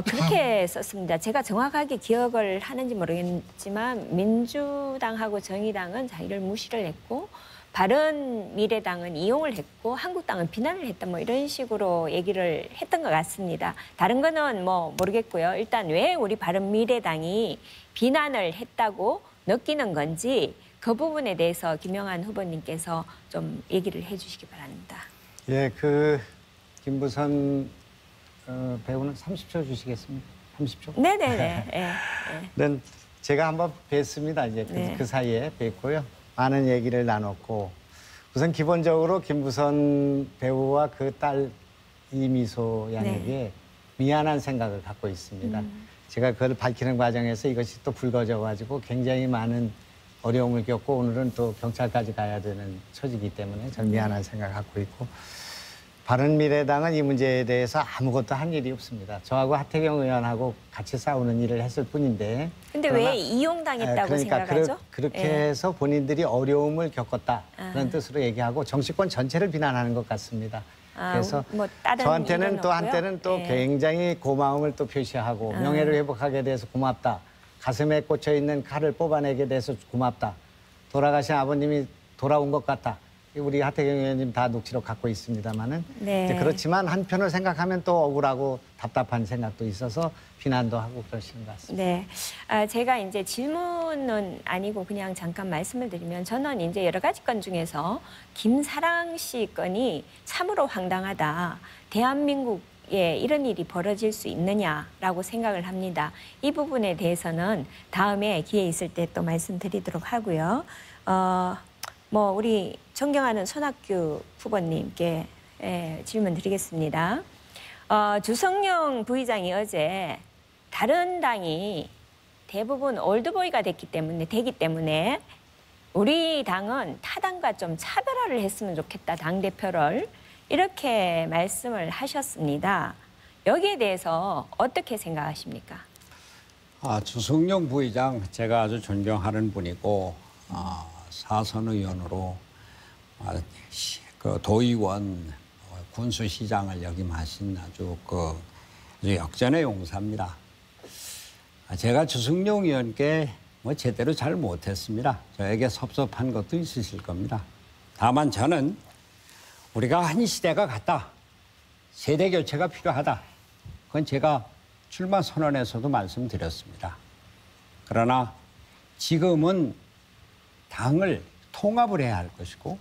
그렇게 썼습니다. 제가 정확하게 기억을 하는지 모르겠지만 민주당하고 정의당은 자기를 무시를 했고 바른미래당은 이용을 했고 한국당은 비난을 했다 뭐 이런 식으로 얘기를 했던 것 같습니다. 다른 거는 뭐 모르겠고요. 일단 왜 우리 바른미래당이 비난을 했다고 느끼는 건지 그 부분에 대해서 김영환 후보님께서 좀 얘기를 해주시기 바랍니다. 예, 김부선 배우는 30초 주시겠습니까? 30초? 네네네. 예, 예. 는 제가 한번 뵀습니다. 이제 네. 그 사이에 뵀고요. 많은 얘기를 나눴고 우선 기본적으로 김부선 배우와 그 딸 이미소 양에게 미안한 생각을 갖고 있습니다. 제가 그걸 밝히는 과정에서 이것이 또 불거져가지고 굉장히 많은 어려움을 겪고 오늘은 또 경찰까지 가야 되는 처지이기 때문에 저는 미안한 생각을 갖고 있고 바른미래당은 이 문제에 대해서 아무것도 한 일이 없습니다. 저하고 하태경 의원하고 같이 싸우는 일을 했을 뿐인데. 근데 왜 이용당했다고 생각하죠? 그렇게 예. 해서 본인들이 어려움을 겪었다. 그런 뜻으로 얘기하고 정치권 전체를 비난하는 것 같습니다. 그래서 뭐 다른 저한테는 이유는 또 없고요. 한때는 또 예. 굉장히 고마움을 또 표시하고 명예를 회복하게 돼서 고맙다. 가슴에 꽂혀 있는 칼을 뽑아내게 돼서 고맙다. 돌아가신 아버님이 돌아온 것 같다. 우리 하태경 의원님 다 녹취록 갖고 있습니다만은 네. 그렇지만 한편을 생각하면 또 억울하고 답답한 생각도 있어서 비난도 하고 그러시는 것 같습니다. 네, 제가 이제 질문은 아니고 그냥 잠깐 말씀을 드리면 저는 이제 여러 가지 건 중에서 김사랑 씨 건이 참으로 황당하다. 대한민국에 이런 일이 벌어질 수 있느냐라고 생각을 합니다. 이 부분에 대해서는 다음에 기회 있을 때 또 말씀드리도록 하고요. 뭐 우리 존경하는 손학규 후보님께 질문 드리겠습니다. 주성용 부의장이 어제 다른 당이 대부분 올드보이가 되기 때문에 우리 당은 타 당과 좀 차별화를 했으면 좋겠다, 당대표를. 이렇게 말씀을 하셨습니다. 여기에 대해서 어떻게 생각하십니까? 주성용 부의장 제가 아주 존경하는 분이고 사선 의원으로 그 도의원 군수시장을 역임하신 아주 역전의 용사입니다. 제가 주성용 의원께 뭐 제대로 잘 못했습니다. 저에게 섭섭한 것도 있으실 겁니다. 다만 저는 우리가 한 시대가 갔다. 세대 교체가 필요하다. 그건 제가 출마 선언에서도 말씀드렸습니다. 그러나 지금은 당을 통합을 해야 할 것이고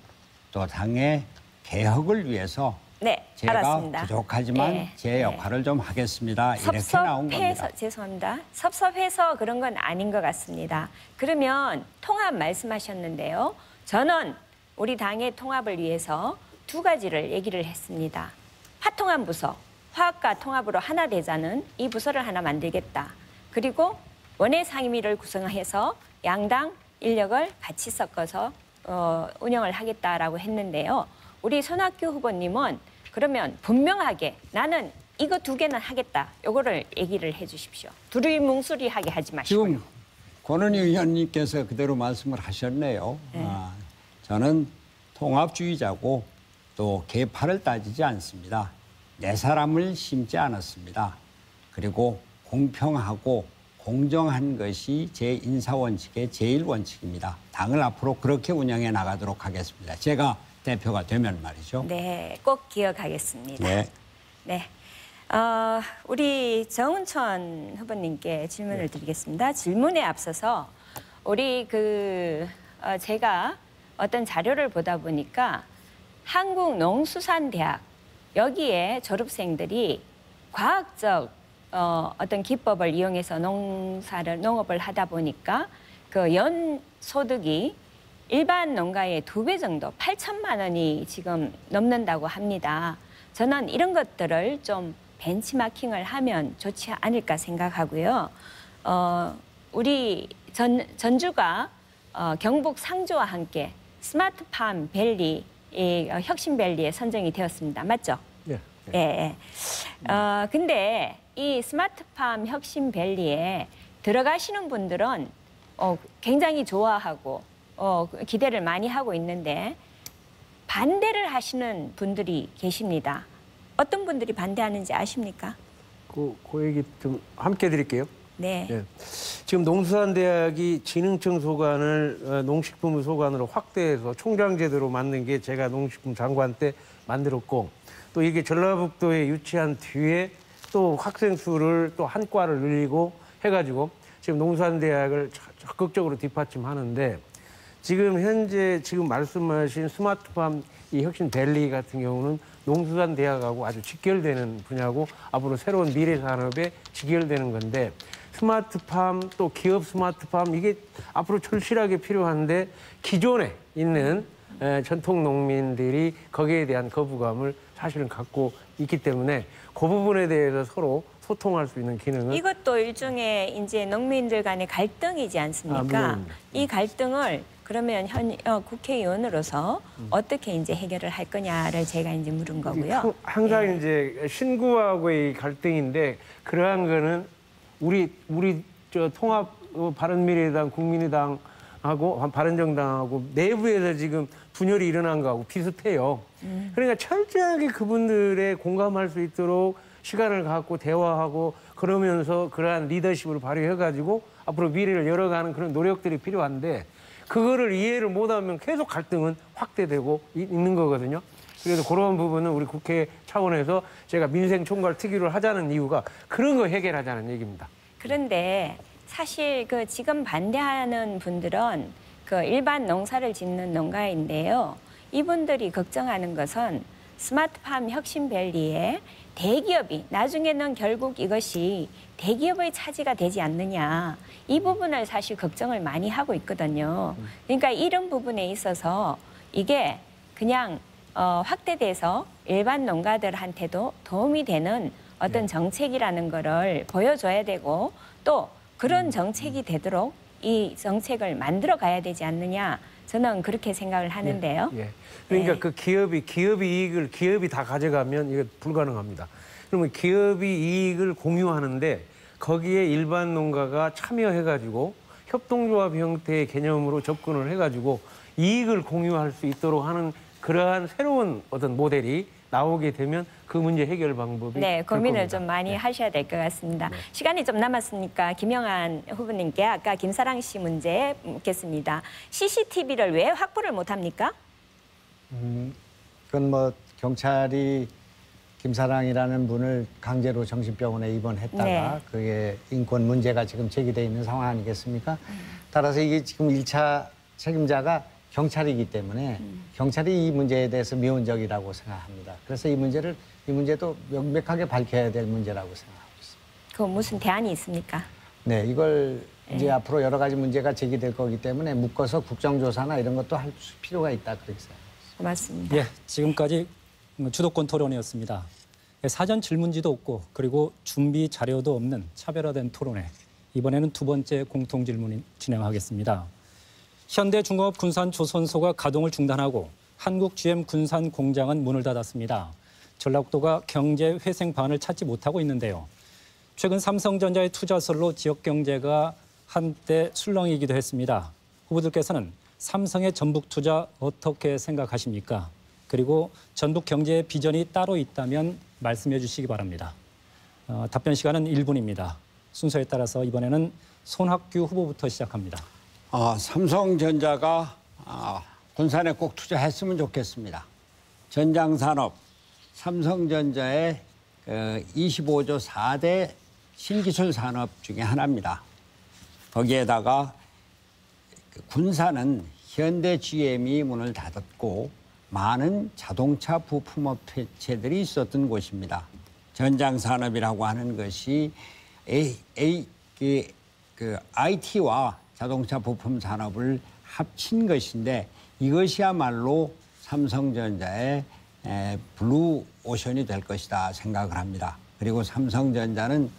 또 당의 개혁을 위해서 네, 제가 알았습니다. 부족하지만 네, 제 역할을 좀 하겠습니다. 이렇게 나온 겁니다. 죄송합니다. 섭섭해서 그런 건 아닌 것 같습니다. 그러면 통합 말씀하셨는데요. 저는 우리 당의 통합을 위해서 두 가지를 얘기를 했습니다. 화통합 부서, 화학과 통합으로 하나 되자는 이 부서를 하나 만들겠다. 그리고 원외 상임위를 구성해서 양당 인력을 같이 섞어서 운영을 하겠다라고 했는데요. 우리 손학규 후보님은 그러면 분명하게 나는 이거 두 개는 하겠다. 요거를 얘기를 해 주십시오. 두리뭉술이하게 하지 마시고요. 지금 권은희 의원님께서 그대로 말씀을 하셨네요. 네. 저는 통합주의자고 또 계파를 따지지 않습니다. 내 사람을 심지 않았습니다. 그리고 공평하고 공정한 것이 제 인사원칙의 제일 원칙입니다. 당을 앞으로 그렇게 운영해 나가도록 하겠습니다. 제가 대표가 되면 말이죠. 네, 꼭 기억하겠습니다. 네. 네. 우리 정은천 후보님께 질문을 드리겠습니다. 질문에 앞서서 우리 제가 어떤 자료를 보다 보니까 한국농수산대학 여기에 졸업생들이 과학적 어떤 기법을 이용해서 농업을 하다 보니까 그 연 소득이 일반 농가의 2배 정도, 8천만 원이 지금 넘는다고 합니다. 저는 이런 것들을 좀 벤치마킹을 하면 좋지 않을까 생각하고요. 우리 전주가 경북 상주와 함께 스마트팜 밸리, 혁신밸리에 선정이 되었습니다. 맞죠? 예. 예. 근데 이 스마트팜 혁신밸리에 들어가시는 분들은 굉장히 좋아하고 기대를 많이 하고 있는데 반대를 하시는 분들이 계십니다. 어떤 분들이 반대하는지 아십니까? 그 얘기 좀 함께 드릴게요. 네. 예. 지금 농수산대학이 진흥청 소관을 농식품 소관으로 확대해서 총장제도로 만든 게 제가 농식품 장관 때 만들었고 또 이게 전라북도에 유치한 뒤에 또 학생 수를 또 한 과를 늘리고 해가지고 지금 농수산대학을 적극적으로 뒷받침하는데 지금 현재 지금 말씀하신 스마트팜 이 혁신밸리 같은 경우는 농수산대학하고 아주 직결되는 분야고 앞으로 새로운 미래 산업에 직결되는 건데 스마트팜 또 기업 스마트팜 이게 앞으로 절실하게 필요한데 기존에 있는 전통 농민들이 거기에 대한 거부감을 사실은 갖고 있기 때문에 그 부분에 대해서 서로 소통할 수 있는 기능은 이것도 일종의 이제 농민들 간의 갈등이지 않습니까? 이 갈등을 그러면 현 국회의원으로서 어떻게 이제 해결을 할 거냐를 제가 이제 물은 거고요. 항상 예. 이제 신구하고의 갈등인데 그러한 거는 우리 저 통합 바른미래당 국민의당하고 바른정당하고 내부에서 지금 분열이 일어난 거하고 비슷해요. 그러니까 철저하게 그분들의 공감할 수 있도록 시간을 갖고 대화하고 그러면서 그러한 리더십을 발휘해가지고 앞으로 미래를 열어가는 그런 노력들이 필요한데 그거를 이해를 못하면 계속 갈등은 확대되고 있는 거거든요. 그래서 그런 부분은 우리 국회 차원에서 제가 민생총괄 특위를 하자는 이유가 그런 거 해결하자는 얘기입니다. 그런데 사실 그 지금 반대하는 분들은 그 일반 농사를 짓는 농가인데요. 이분들이 걱정하는 것은 스마트팜 혁신밸리에 대기업이 나중에는 결국 이것이 대기업의 차지가 되지 않느냐 이 부분을 사실 걱정을 많이 하고 있거든요. 그러니까 이런 부분에 있어서 이게 그냥 확대돼서 일반 농가들한테도 도움이 되는 어떤 정책이라는 거를 보여줘야 되고 또 그런 정책이 되도록 이 정책을 만들어 가야 되지 않느냐 저는 그렇게 생각을 하는데요. 예. 그러니까 네. 그 기업이 이익을 기업이 다 가져가면 이게 불가능합니다. 그러면 기업이 이익을 공유하는데 거기에 일반 농가가 참여해가지고 협동조합 형태의 개념으로 접근을 해가지고 이익을 공유할 수 있도록 하는 그러한 새로운 어떤 모델이 나오게 되면 그 문제 해결 방법이 네, 고민을 겁니다. 좀 많이 네. 하셔야 될 것 같습니다. 시간이 좀 남았으니까 김영한 후보님께 아까 김사랑 씨 문제 묻겠습니다. CCTV를 왜 확보를 못합니까? 그건 뭐 경찰이 김사랑이라는 분을 강제로 정신병원에 입원했다가 네. 그게 인권 문제가 지금 제기돼 있는 상황 아니겠습니까? 따라서 이게 지금 1차 책임자가 경찰이기 때문에 경찰이 이 문제에 대해서 미온적이라고 생각합니다. 그래서 이 문제도 명백하게 밝혀야 될 문제라고 생각하고 있습니다. 그 무슨 대안이 있습니까? 네, 이걸 이제 앞으로 여러 가지 문제가 제기될 거기 때문에 묶어서 국정조사나 이런 것도 할 필요가 있다 그렇게 생각합니다. 고맙습니다. 예, 지금까지 주도권 토론이었습니다. 사전 질문지도 없고 그리고 준비 자료도 없는 차별화된 토론회. 이번에는 두 번째 공통 질문 진행하겠습니다. 현대중공업 군산조선소가 가동을 중단하고 한국 GM 군산 공장은 문을 닫았습니다. 전라북도가 경제 회생 방안을 찾지 못하고 있는데요. 최근 삼성전자의 투자설로 지역 경제가 한때 술렁이기도 했습니다. 후보들께서는 삼성의 전북 투자 어떻게 생각하십니까? 그리고 전북 경제의 비전이 따로 있다면 말씀해 주시기 바랍니다. 답변 시간은 1분입니다. 순서에 따라서 이번에는 손학규 후보부터 시작합니다. 삼성전자가 군산에 꼭 투자했으면 좋겠습니다. 전장산업, 삼성전자의 25조 4대 신기술 산업 중에 하나입니다. 거기에다가 군산은 현대 GM이 문을 닫았고 많은 자동차 부품업체들이 있었던 곳입니다. 전장산업이라고 하는 것이 IT와 자동차 부품 산업을 합친 것인데 이것이야말로 삼성전자의 블루 오션이 될 것이다 생각을 합니다. 그리고 삼성전자는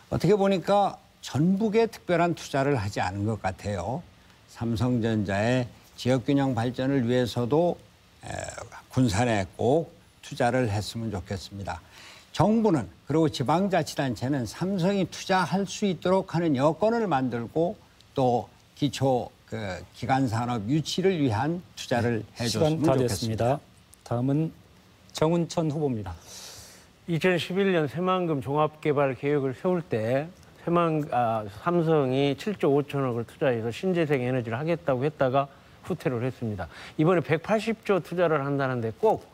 어떻게 보니까 전북에 특별한 투자를 하지 않은 것 같아요. 삼성전자의 지역균형 발전을 위해서도 군산에 꼭 투자를 했으면 좋겠습니다. 정부는 그리고 지방자치단체는 삼성이 투자할 수 있도록 하는 여건을 만들고 또 기초 기간산업 유치를 위한 투자를 해줬으면 시간 다 좋겠습니다. 됐습니다. 다음은 정운천 후보입니다. 2011년 새만금 종합개발 계획을 세울 때 삼성이 7조 5천억을 투자해서 신재생 에너지를 하겠다고 했다가 후퇴를 했습니다. 이번에 180조 투자를 한다는데 꼭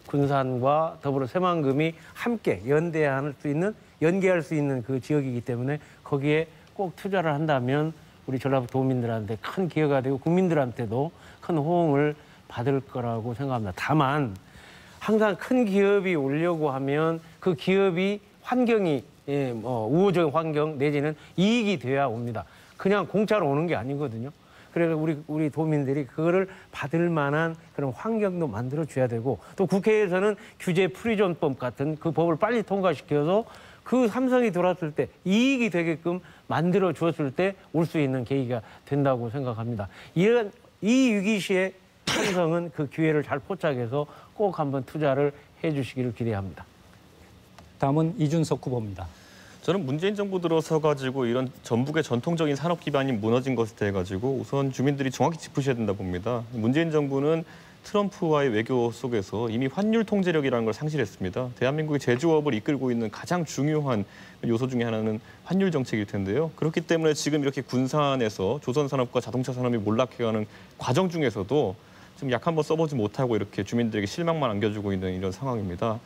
군산과 더불어 새만금이 함께 연계할 수 있는 그 지역이기 때문에 거기에 꼭 투자를 한다면 우리 전라북도 도민들한테 큰 기여가 되고 국민들한테도 큰 호응을 받을 거라고 생각합니다. 다만 항상 큰 기업이 오려고 하면 그 기업이 환경이 우호적인 환경 내지는 이익이 돼야 옵니다. 그냥 공짜로 오는 게 아니거든요. 그래서 우리 도민들이 그거를 받을 만한 그런 환경도 만들어 줘야 되고, 또 국회에서는 규제 프리존법 같은 그 법을 빨리 통과시켜서 그 삼성이 들어왔을 때 이익이 되게끔 만들어 주었을 때 올 수 있는 계기가 된다고 생각합니다. 이 위기시에 삼성은 그 기회를 잘 포착해서 꼭 한번 투자를 해 주시기를 기대합니다. 다음은 이준석 후보입니다. 저는 문재인 정부 들어서 가지고 이런 전북의 전통적인 산업 기반이 무너진 것에 대해 가지고 우선 주민들이 정확히 짚으셔야 된다 봅니다. 문재인 정부는 트럼프와의 외교 속에서 이미 환율 통제력이라는 걸 상실했습니다. 대한민국의 제조업을 이끌고 있는 가장 중요한 요소 중에 하나는 환율 정책일 텐데요. 그렇기 때문에 지금 이렇게 군산에서 조선산업과 자동차 산업이 몰락해가는 과정 중에서도 좀 약 한번 써보지 못하고 이렇게 주민들에게 실망만 안겨주고 있는 이런 상황입니다.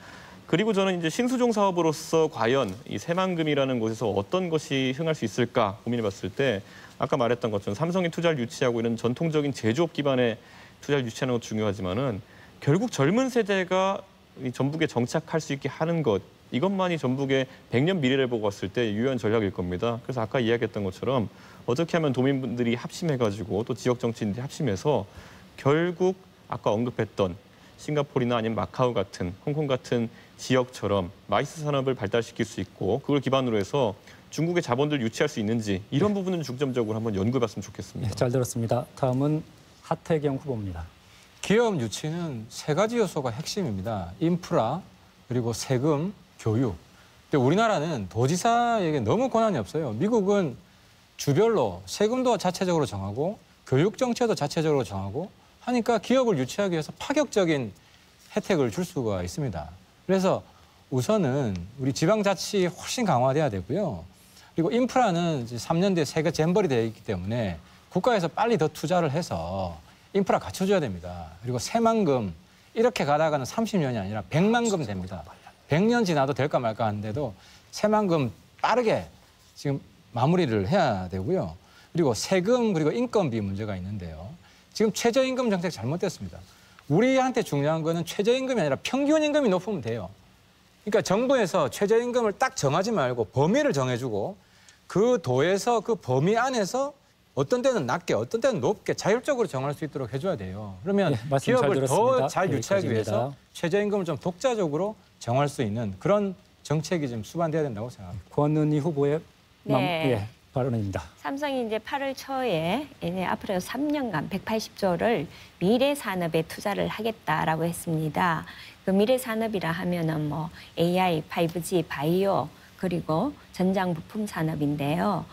그리고 저는 이제 신수종 사업으로서 과연 이 새만금이라는 곳에서 어떤 것이 흥할 수 있을까 고민해봤을 때 아까 말했던 것처럼 삼성이 투자를 유치하고 이런 전통적인 제조업 기반의 투자를 유치하는 것도 중요하지만은 결국 젊은 세대가 이 전북에 정착할 수 있게 하는 것, 이것만이 전북의 100년 미래를 보고 봤을 때 유효한 전략일 겁니다. 그래서 아까 이야기했던 것처럼 어떻게 하면 도민분들이 합심해가지고 또 지역 정치인들이 합심해서 결국 아까 언급했던 싱가포르나 아니면 마카오 같은 홍콩 같은 지역처럼 마이스 산업을 발달시킬 수 있고 그걸 기반으로 해서 중국의 자본들 유치할 수 있는지 이런 부분은 중점적으로 한번 연구해봤으면 좋겠습니다. 네, 잘 들었습니다. 다음은 하태경 후보입니다. 기업 유치는 세 가지 요소가 핵심입니다. 인프라, 그리고 세금, 교육. 근데 우리나라는 도지사에게 너무 권한이 없어요. 미국은 주별로 세금도 자체적으로 정하고 교육 정책도 자체적으로 정하고 하니까 기업을 유치하기 위해서 파격적인 혜택을 줄 수가 있습니다. 그래서 우선은 우리 지방자치 훨씬 강화돼야 되고요. 그리고 인프라는 이제 3년 뒤에 세계 잼버리 되어 있기 때문에 국가에서 빨리 더 투자를 해서 인프라 갖춰줘야 됩니다. 그리고 새만금 이렇게 가다가는 30년이 아니라 100만금 됩니다. 100년 지나도 될까 말까 하는데도 새만금 빠르게 지금 마무리를 해야 되고요. 그리고 세금 그리고 인건비 문제가 있는데요. 지금 최저임금 정책 잘못됐습니다. 우리한테 중요한 거는 최저임금이 아니라 평균임금이 높으면 돼요. 그러니까 정부에서 최저임금을 딱 정하지 말고 범위를 정해주고 그 도에서 그 범위 안에서 어떤 때는 낮게 어떤 때는 높게 자율적으로 정할 수 있도록 해줘야 돼요. 그러면 기업을 더 잘 유치하기 위해서 최저임금을 좀 독자적으로 정할 수 있는 그런 정책이 좀 수반돼야 된다고 생각합니다. 권은희 후보의 발언입니다. 삼성이 이제 8월 초에 이제 앞으로 3년간 180조를 미래 산업에 투자를 하겠다라고 했습니다. 그 미래 산업이라 하면은 뭐 AI, 5G, 바이오 그리고 전장 부품 산업인데요.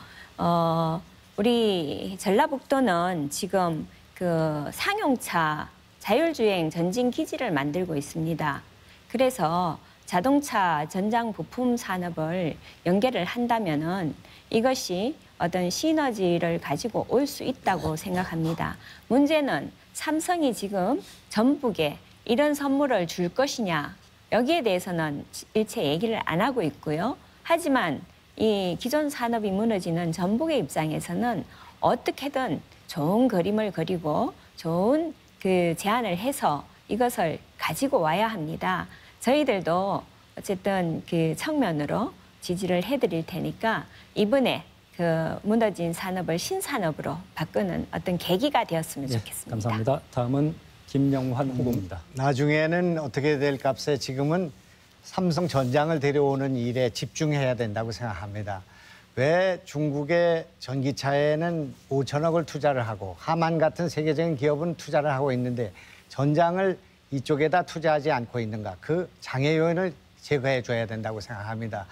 우리 전라북도는 지금 그 상용차 자율주행 전진 기지를 만들고 있습니다. 그래서 자동차 전장 부품 산업을 연계를 한다면은 이것이 어떤 시너지를 가지고 올 수 있다고 생각합니다. 문제는 삼성이 지금 전북에 이런 선물을 줄 것이냐 여기에 대해서는 일체 얘기를 안 하고 있고요. 하지만 이 기존 산업이 무너지는 전북의 입장에서는 어떻게든 좋은 그림을 그리고 좋은 그 제안을 해서 이것을 가지고 와야 합니다. 저희들도 어쨌든 그 측면으로 지지를 해드릴 테니까 이번에 그 무너진 산업을 신산업으로 바꾸는 어떤 계기가 되었으면 좋겠습니다. 감사합니다. 다음은 김영환 후보입니다. 나중에는 어떻게 될 값에 지금은 삼성 전장을 데려오는 일에 집중해야 된다고 생각합니다. 왜 중국의 전기차에는 5천억을 투자를 하고 하만 같은 세계적인 기업은 투자를 하고 있는데 전장을 이쪽에다 투자하지 않고 있는가? 그 장애 요인을 제거해 줘야 된다고 생각합니다.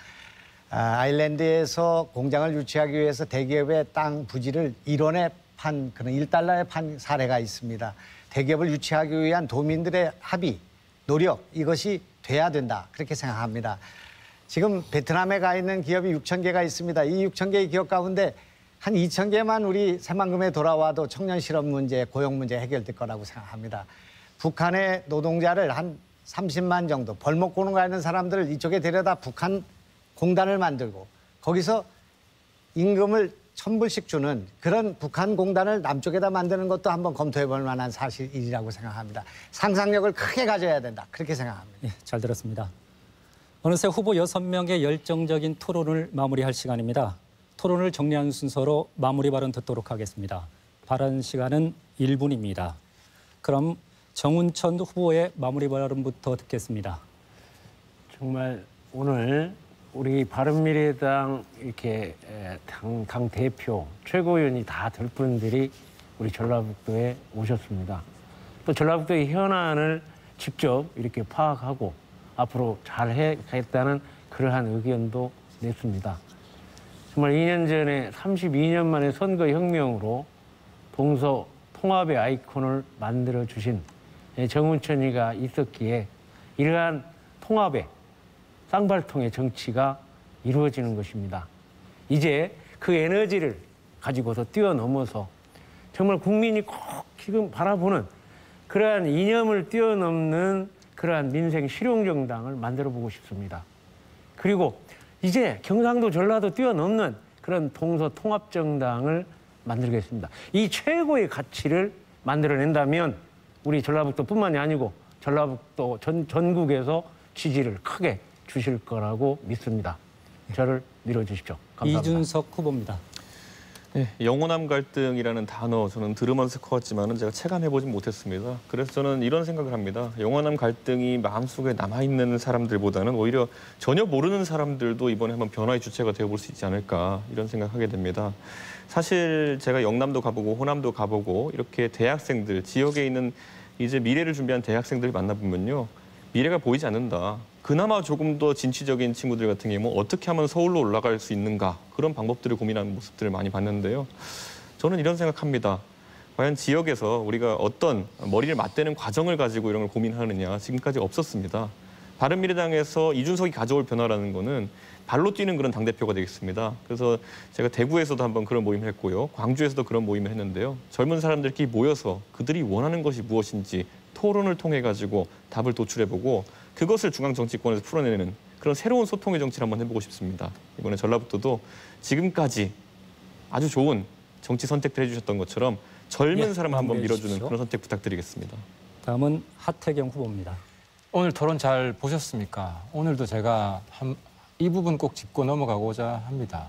아일랜드에서 공장을 유치하기 위해서 대기업의 땅 부지를 1원에 판, 그런 1달러에 판 사례가 있습니다. 대기업을 유치하기 위한 도민들의 합의, 노력, 이것이 돼야 된다. 그렇게 생각합니다. 지금 베트남에 가 있는 기업이 6,000개가 있습니다. 이 6,000개의 기업 가운데 한 2,000개만 우리 새만금에 돌아와도 청년 실업 문제, 고용 문제 해결될 거라고 생각합니다. 북한의 노동자를 한 30만 정도 벌목 고는 가 있는 사람들을 이쪽에 데려다 북한 공단을 만들고 거기서 임금을 1,000불씩 주는 그런 북한 공단을 남쪽에다 만드는 것도 한번 검토해 볼 만한 사실이라고 생각합니다. 상상력을 크게 가져야 된다. 그렇게 생각합니다. 예, 잘 들었습니다. 어느새 후보 6명의 열정적인 토론을 마무리할 시간입니다. 토론을 정리한 순서로 마무리 발언 듣도록 하겠습니다. 발언 시간은 1분입니다. 그럼 정운천 후보의 마무리 발언부터 듣겠습니다. 정말 오늘 우리 바른미래당 이렇게 당 대표 최고위원이 다 될 분들이 우리 전라북도에 오셨습니다. 또 전라북도의 현안을 직접 이렇게 파악하고 앞으로 잘 해가겠다는 그러한 의견도 냈습니다. 정말 2년 전에 32년 만에 선거혁명으로 동서 통합의 아이콘을 만들어 주신 정운천이가 있었기에 이러한 통합의 쌍발통의 정치가 이루어지는 것입니다. 이제 그 에너지를 가지고서 뛰어넘어서 정말 국민이 꼭 지금 바라보는 그러한 이념을 뛰어넘는 그러한 민생 실용정당을 만들어보고 싶습니다. 그리고 이제 경상도 전라도 뛰어넘는 그런 동서통합정당을 만들겠습니다. 이 최고의 가치를 만들어낸다면 우리 전라북도뿐만이 아니고 전라북도 전국에서 지지를 크게 주실 거라고 믿습니다. 저를 밀어주십시오. 감사합니다. 이준석 후보입니다. 네, 영호남 갈등이라는 단어 저는 들으면서 커왔지만은 제가 체감해보진 못했습니다. 그래서 저는 이런 생각을 합니다. 영호남 갈등이 마음속에 남아있는 사람들보다는 오히려 전혀 모르는 사람들도 이번에 한번 변화의 주체가 되어볼 수 있지 않을까 이런 생각하게 됩니다. 사실 제가 영남도 가보고 호남도 가보고 이렇게 대학생들, 지역에 있는 이제 미래를 준비한 대학생들을 만나보면요. 미래가 보이지 않는다. 그나마 조금 더 진취적인 친구들 같은 경우 어떻게 하면 서울로 올라갈 수 있는가 그런 방법들을 고민하는 모습들을 많이 봤는데요. 저는 이런 생각합니다. 과연 지역에서 우리가 어떤 머리를 맞대는 과정을 가지고 이런 걸 고민하느냐 지금까지 없었습니다. 바른미래당에서 이준석이 가져올 변화라는 거는 발로 뛰는 그런 당대표가 되겠습니다. 그래서 제가 대구에서도 한번 그런 모임을 했고요. 광주에서도 그런 모임을 했는데요. 젊은 사람들끼리 모여서 그들이 원하는 것이 무엇인지 토론을 통해 가지고 답을 도출해보고 그것을 중앙 정치권에서 풀어내는 그런 새로운 소통의 정치를 한번 해보고 싶습니다. 이번에 전라북도도 지금까지 아주 좋은 정치 선택들 해주셨던 것처럼 젊은 사람을 한번 밀어주는 그런 선택 부탁드리겠습니다. 다음은 하태경 후보입니다. 오늘 토론 잘 보셨습니까? 오늘도 제가 이 부분 꼭 짚고 넘어가고자 합니다.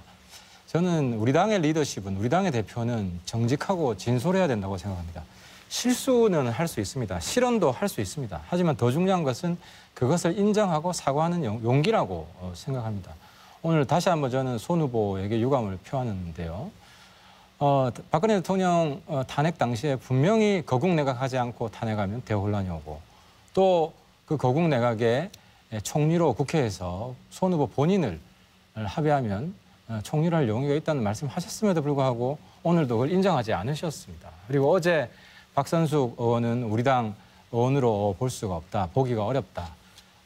저는 우리 당의 리더십은, 우리 당의 대표는 정직하고 진솔해야 된다고 생각합니다. 실수는 할 수 있습니다. 실언도 할 수 있습니다. 하지만 더 중요한 것은 그것을 인정하고 사과하는 용기라고 생각합니다. 오늘 다시 한번 저는 손 후보에게 유감을 표하는데요. 박근혜 대통령 탄핵 당시에 분명히 거국 내각하지 않고 탄핵하면 대혼란이 오고 또 그 거국 내각의 총리로 국회에서 손 후보 본인을 합의하면 총리를 할 용의가 있다는 말씀하셨음에도 불구하고 오늘도 그걸 인정하지 않으셨습니다. 그리고 어제 박선숙 의원은 우리 당 의원으로 볼 수가 없다, 보기가 어렵다.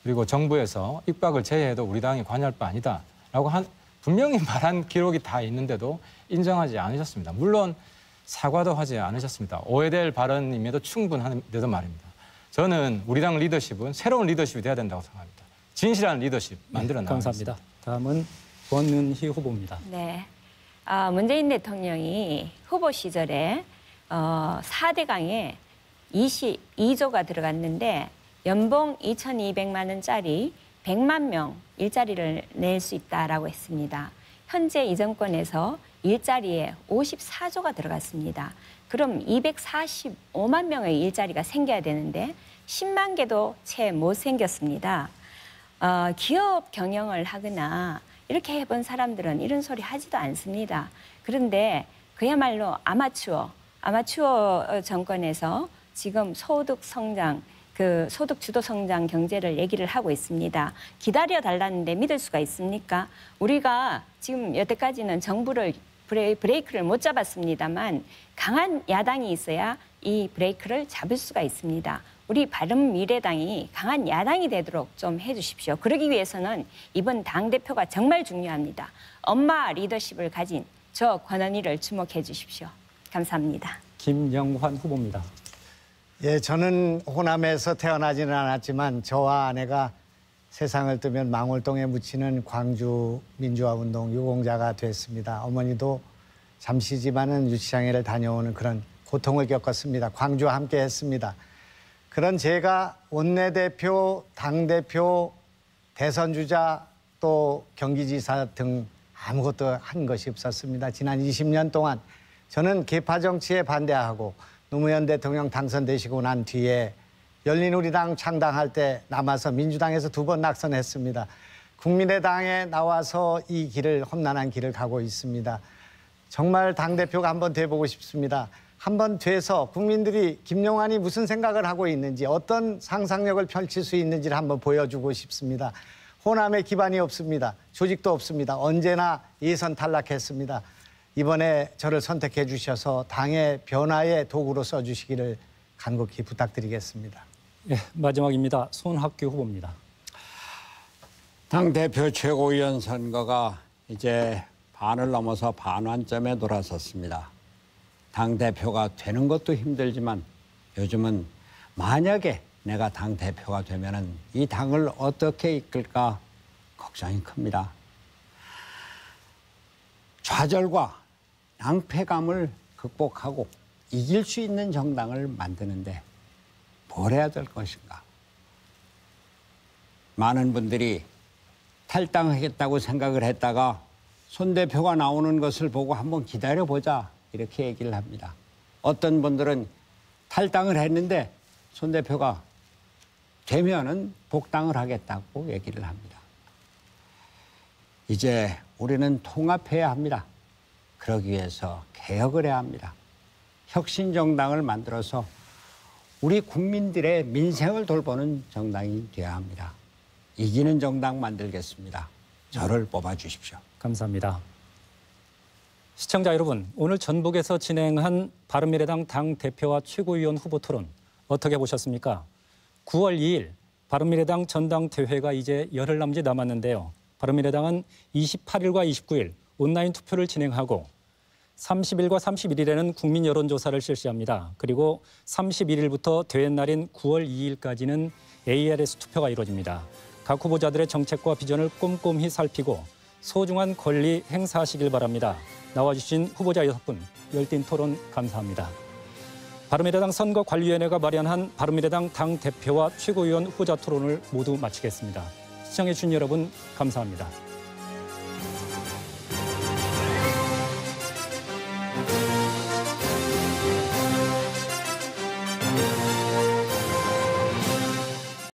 그리고 정부에서 입각을 제외해도 우리 당이 관여할 바 아니다라고 분명히 말한 기록이 다 있는데도 인정하지 않으셨습니다. 물론 사과도 하지 않으셨습니다. 오해될 발언임에도 충분한데도 말입니다. 저는 우리 당 리더십은 새로운 리더십이 돼야 된다고 생각합니다. 진실한 리더십 만들어 나가겠습니다. 감사합니다. 다음은 권은희 후보입니다. 네, 문재인 대통령이 후보 시절에 4대강에 22조가 들어갔는데 연봉 2,200만 원짜리 100만 명 일자리를 낼 수 있다라고 했습니다. 현재 이 정권에서 일자리에 54조가 들어갔습니다. 그럼 245만 명의 일자리가 생겨야 되는데 10만 개도 채 못 생겼습니다. 기업 경영을 하거나 이렇게 해본 사람들은 이런 소리 하지도 않습니다. 그런데 그야말로 아마추어 정권에서 지금 소득 성장, 소득 주도 성장 경제를 얘기를 하고 있습니다. 기다려 달라는데 믿을 수가 있습니까? 우리가 지금 여태까지는 정부를 브레이크를 못 잡았습니다만 강한 야당이 있어야 이 브레이크를 잡을 수가 있습니다. 우리 바른미래당이 강한 야당이 되도록 좀 해주십시오. 그러기 위해서는 이번 당대표가 정말 중요합니다. 엄마 리더십을 가진 저 권은희를 주목해 주십시오. 감사합니다. 김영환 후보입니다. 예, 저는 호남에서 태어나지는 않았지만 저와 아내가 세상을 뜨면 망월동에 묻히는 광주 민주화운동 유공자가 됐습니다. 어머니도 잠시지만은 유치장애를 다녀오는 그런 고통을 겪었습니다. 광주와 함께 했습니다. 그런 제가 원내대표, 당대표, 대선주자 또 경기지사 등 아무것도 한 것이 없었습니다. 지난 20년 동안 저는 계파 정치에 반대하고 노무현 대통령 당선되시고 난 뒤에 열린우리당 창당할 때 남아서 민주당에서 2번 낙선했습니다. 국민의당에 나와서 이 길을, 험난한 길을 가고 있습니다. 정말 당대표가 한번 돼보고 싶습니다. 한번 돼서 국민들이 김용환이 무슨 생각을 하고 있는지, 어떤 상상력을 펼칠 수 있는지를 한번 보여주고 싶습니다. 호남에 기반이 없습니다. 조직도 없습니다. 언제나 예선 탈락했습니다. 이번에 저를 선택해 주셔서 당의 변화의 도구로 써주시기를 간곡히 부탁드리겠습니다. 예, 마지막입니다. 손학규 후보입니다. 당대표 최고위원 선거가 이제 반을 넘어서 반환점에 돌아섰습니다. 당대표가 되는 것도 힘들지만 요즘은 만약에 내가 당대표가 되면은 이 당을 어떻게 이끌까 걱정이 큽니다. 좌절과 낭패감을 극복하고 이길 수 있는 정당을 만드는데 뭘 해야 될 것인가? 많은 분들이 탈당하겠다고 생각을 했다가 손 대표가 나오는 것을 보고 한번 기다려보자 이렇게 얘기를 합니다. 어떤 분들은 탈당을 했는데 손 대표가 되면은 복당을 하겠다고 얘기를 합니다. 이제 우리는 통합해야 합니다. 그러기 위해서 개혁을 해야 합니다. 혁신정당을 만들어서 우리 국민들의 민생을 돌보는 정당이 되어야 합니다. 이기는 정당 만들겠습니다. 저를 뽑아주십시오. 감사합니다. 시청자 여러분, 오늘 전북에서 진행한 바른미래당 당대표와 최고위원 후보 토론 어떻게 보셨습니까? 9월 2일 바른미래당 전당대회가 이제 열흘 남짓 남았는데요. 바른미래당은 28일과 29일 온라인 투표를 진행하고 30일과 31일에는 국민 여론조사를 실시합니다. 그리고 31일부터 대회 날인 9월 2일까지는 ARS 투표가 이루어집니다. 각 후보자들의 정책과 비전을 꼼꼼히 살피고 소중한 권리 행사하시길 바랍니다. 나와주신 후보자 6분 열띤 토론 감사합니다. 바른미래당 선거관리위원회가 마련한 바른미래당 당대표와 최고위원 후보자 토론을 모두 마치겠습니다. 시청해주신 여러분 감사합니다.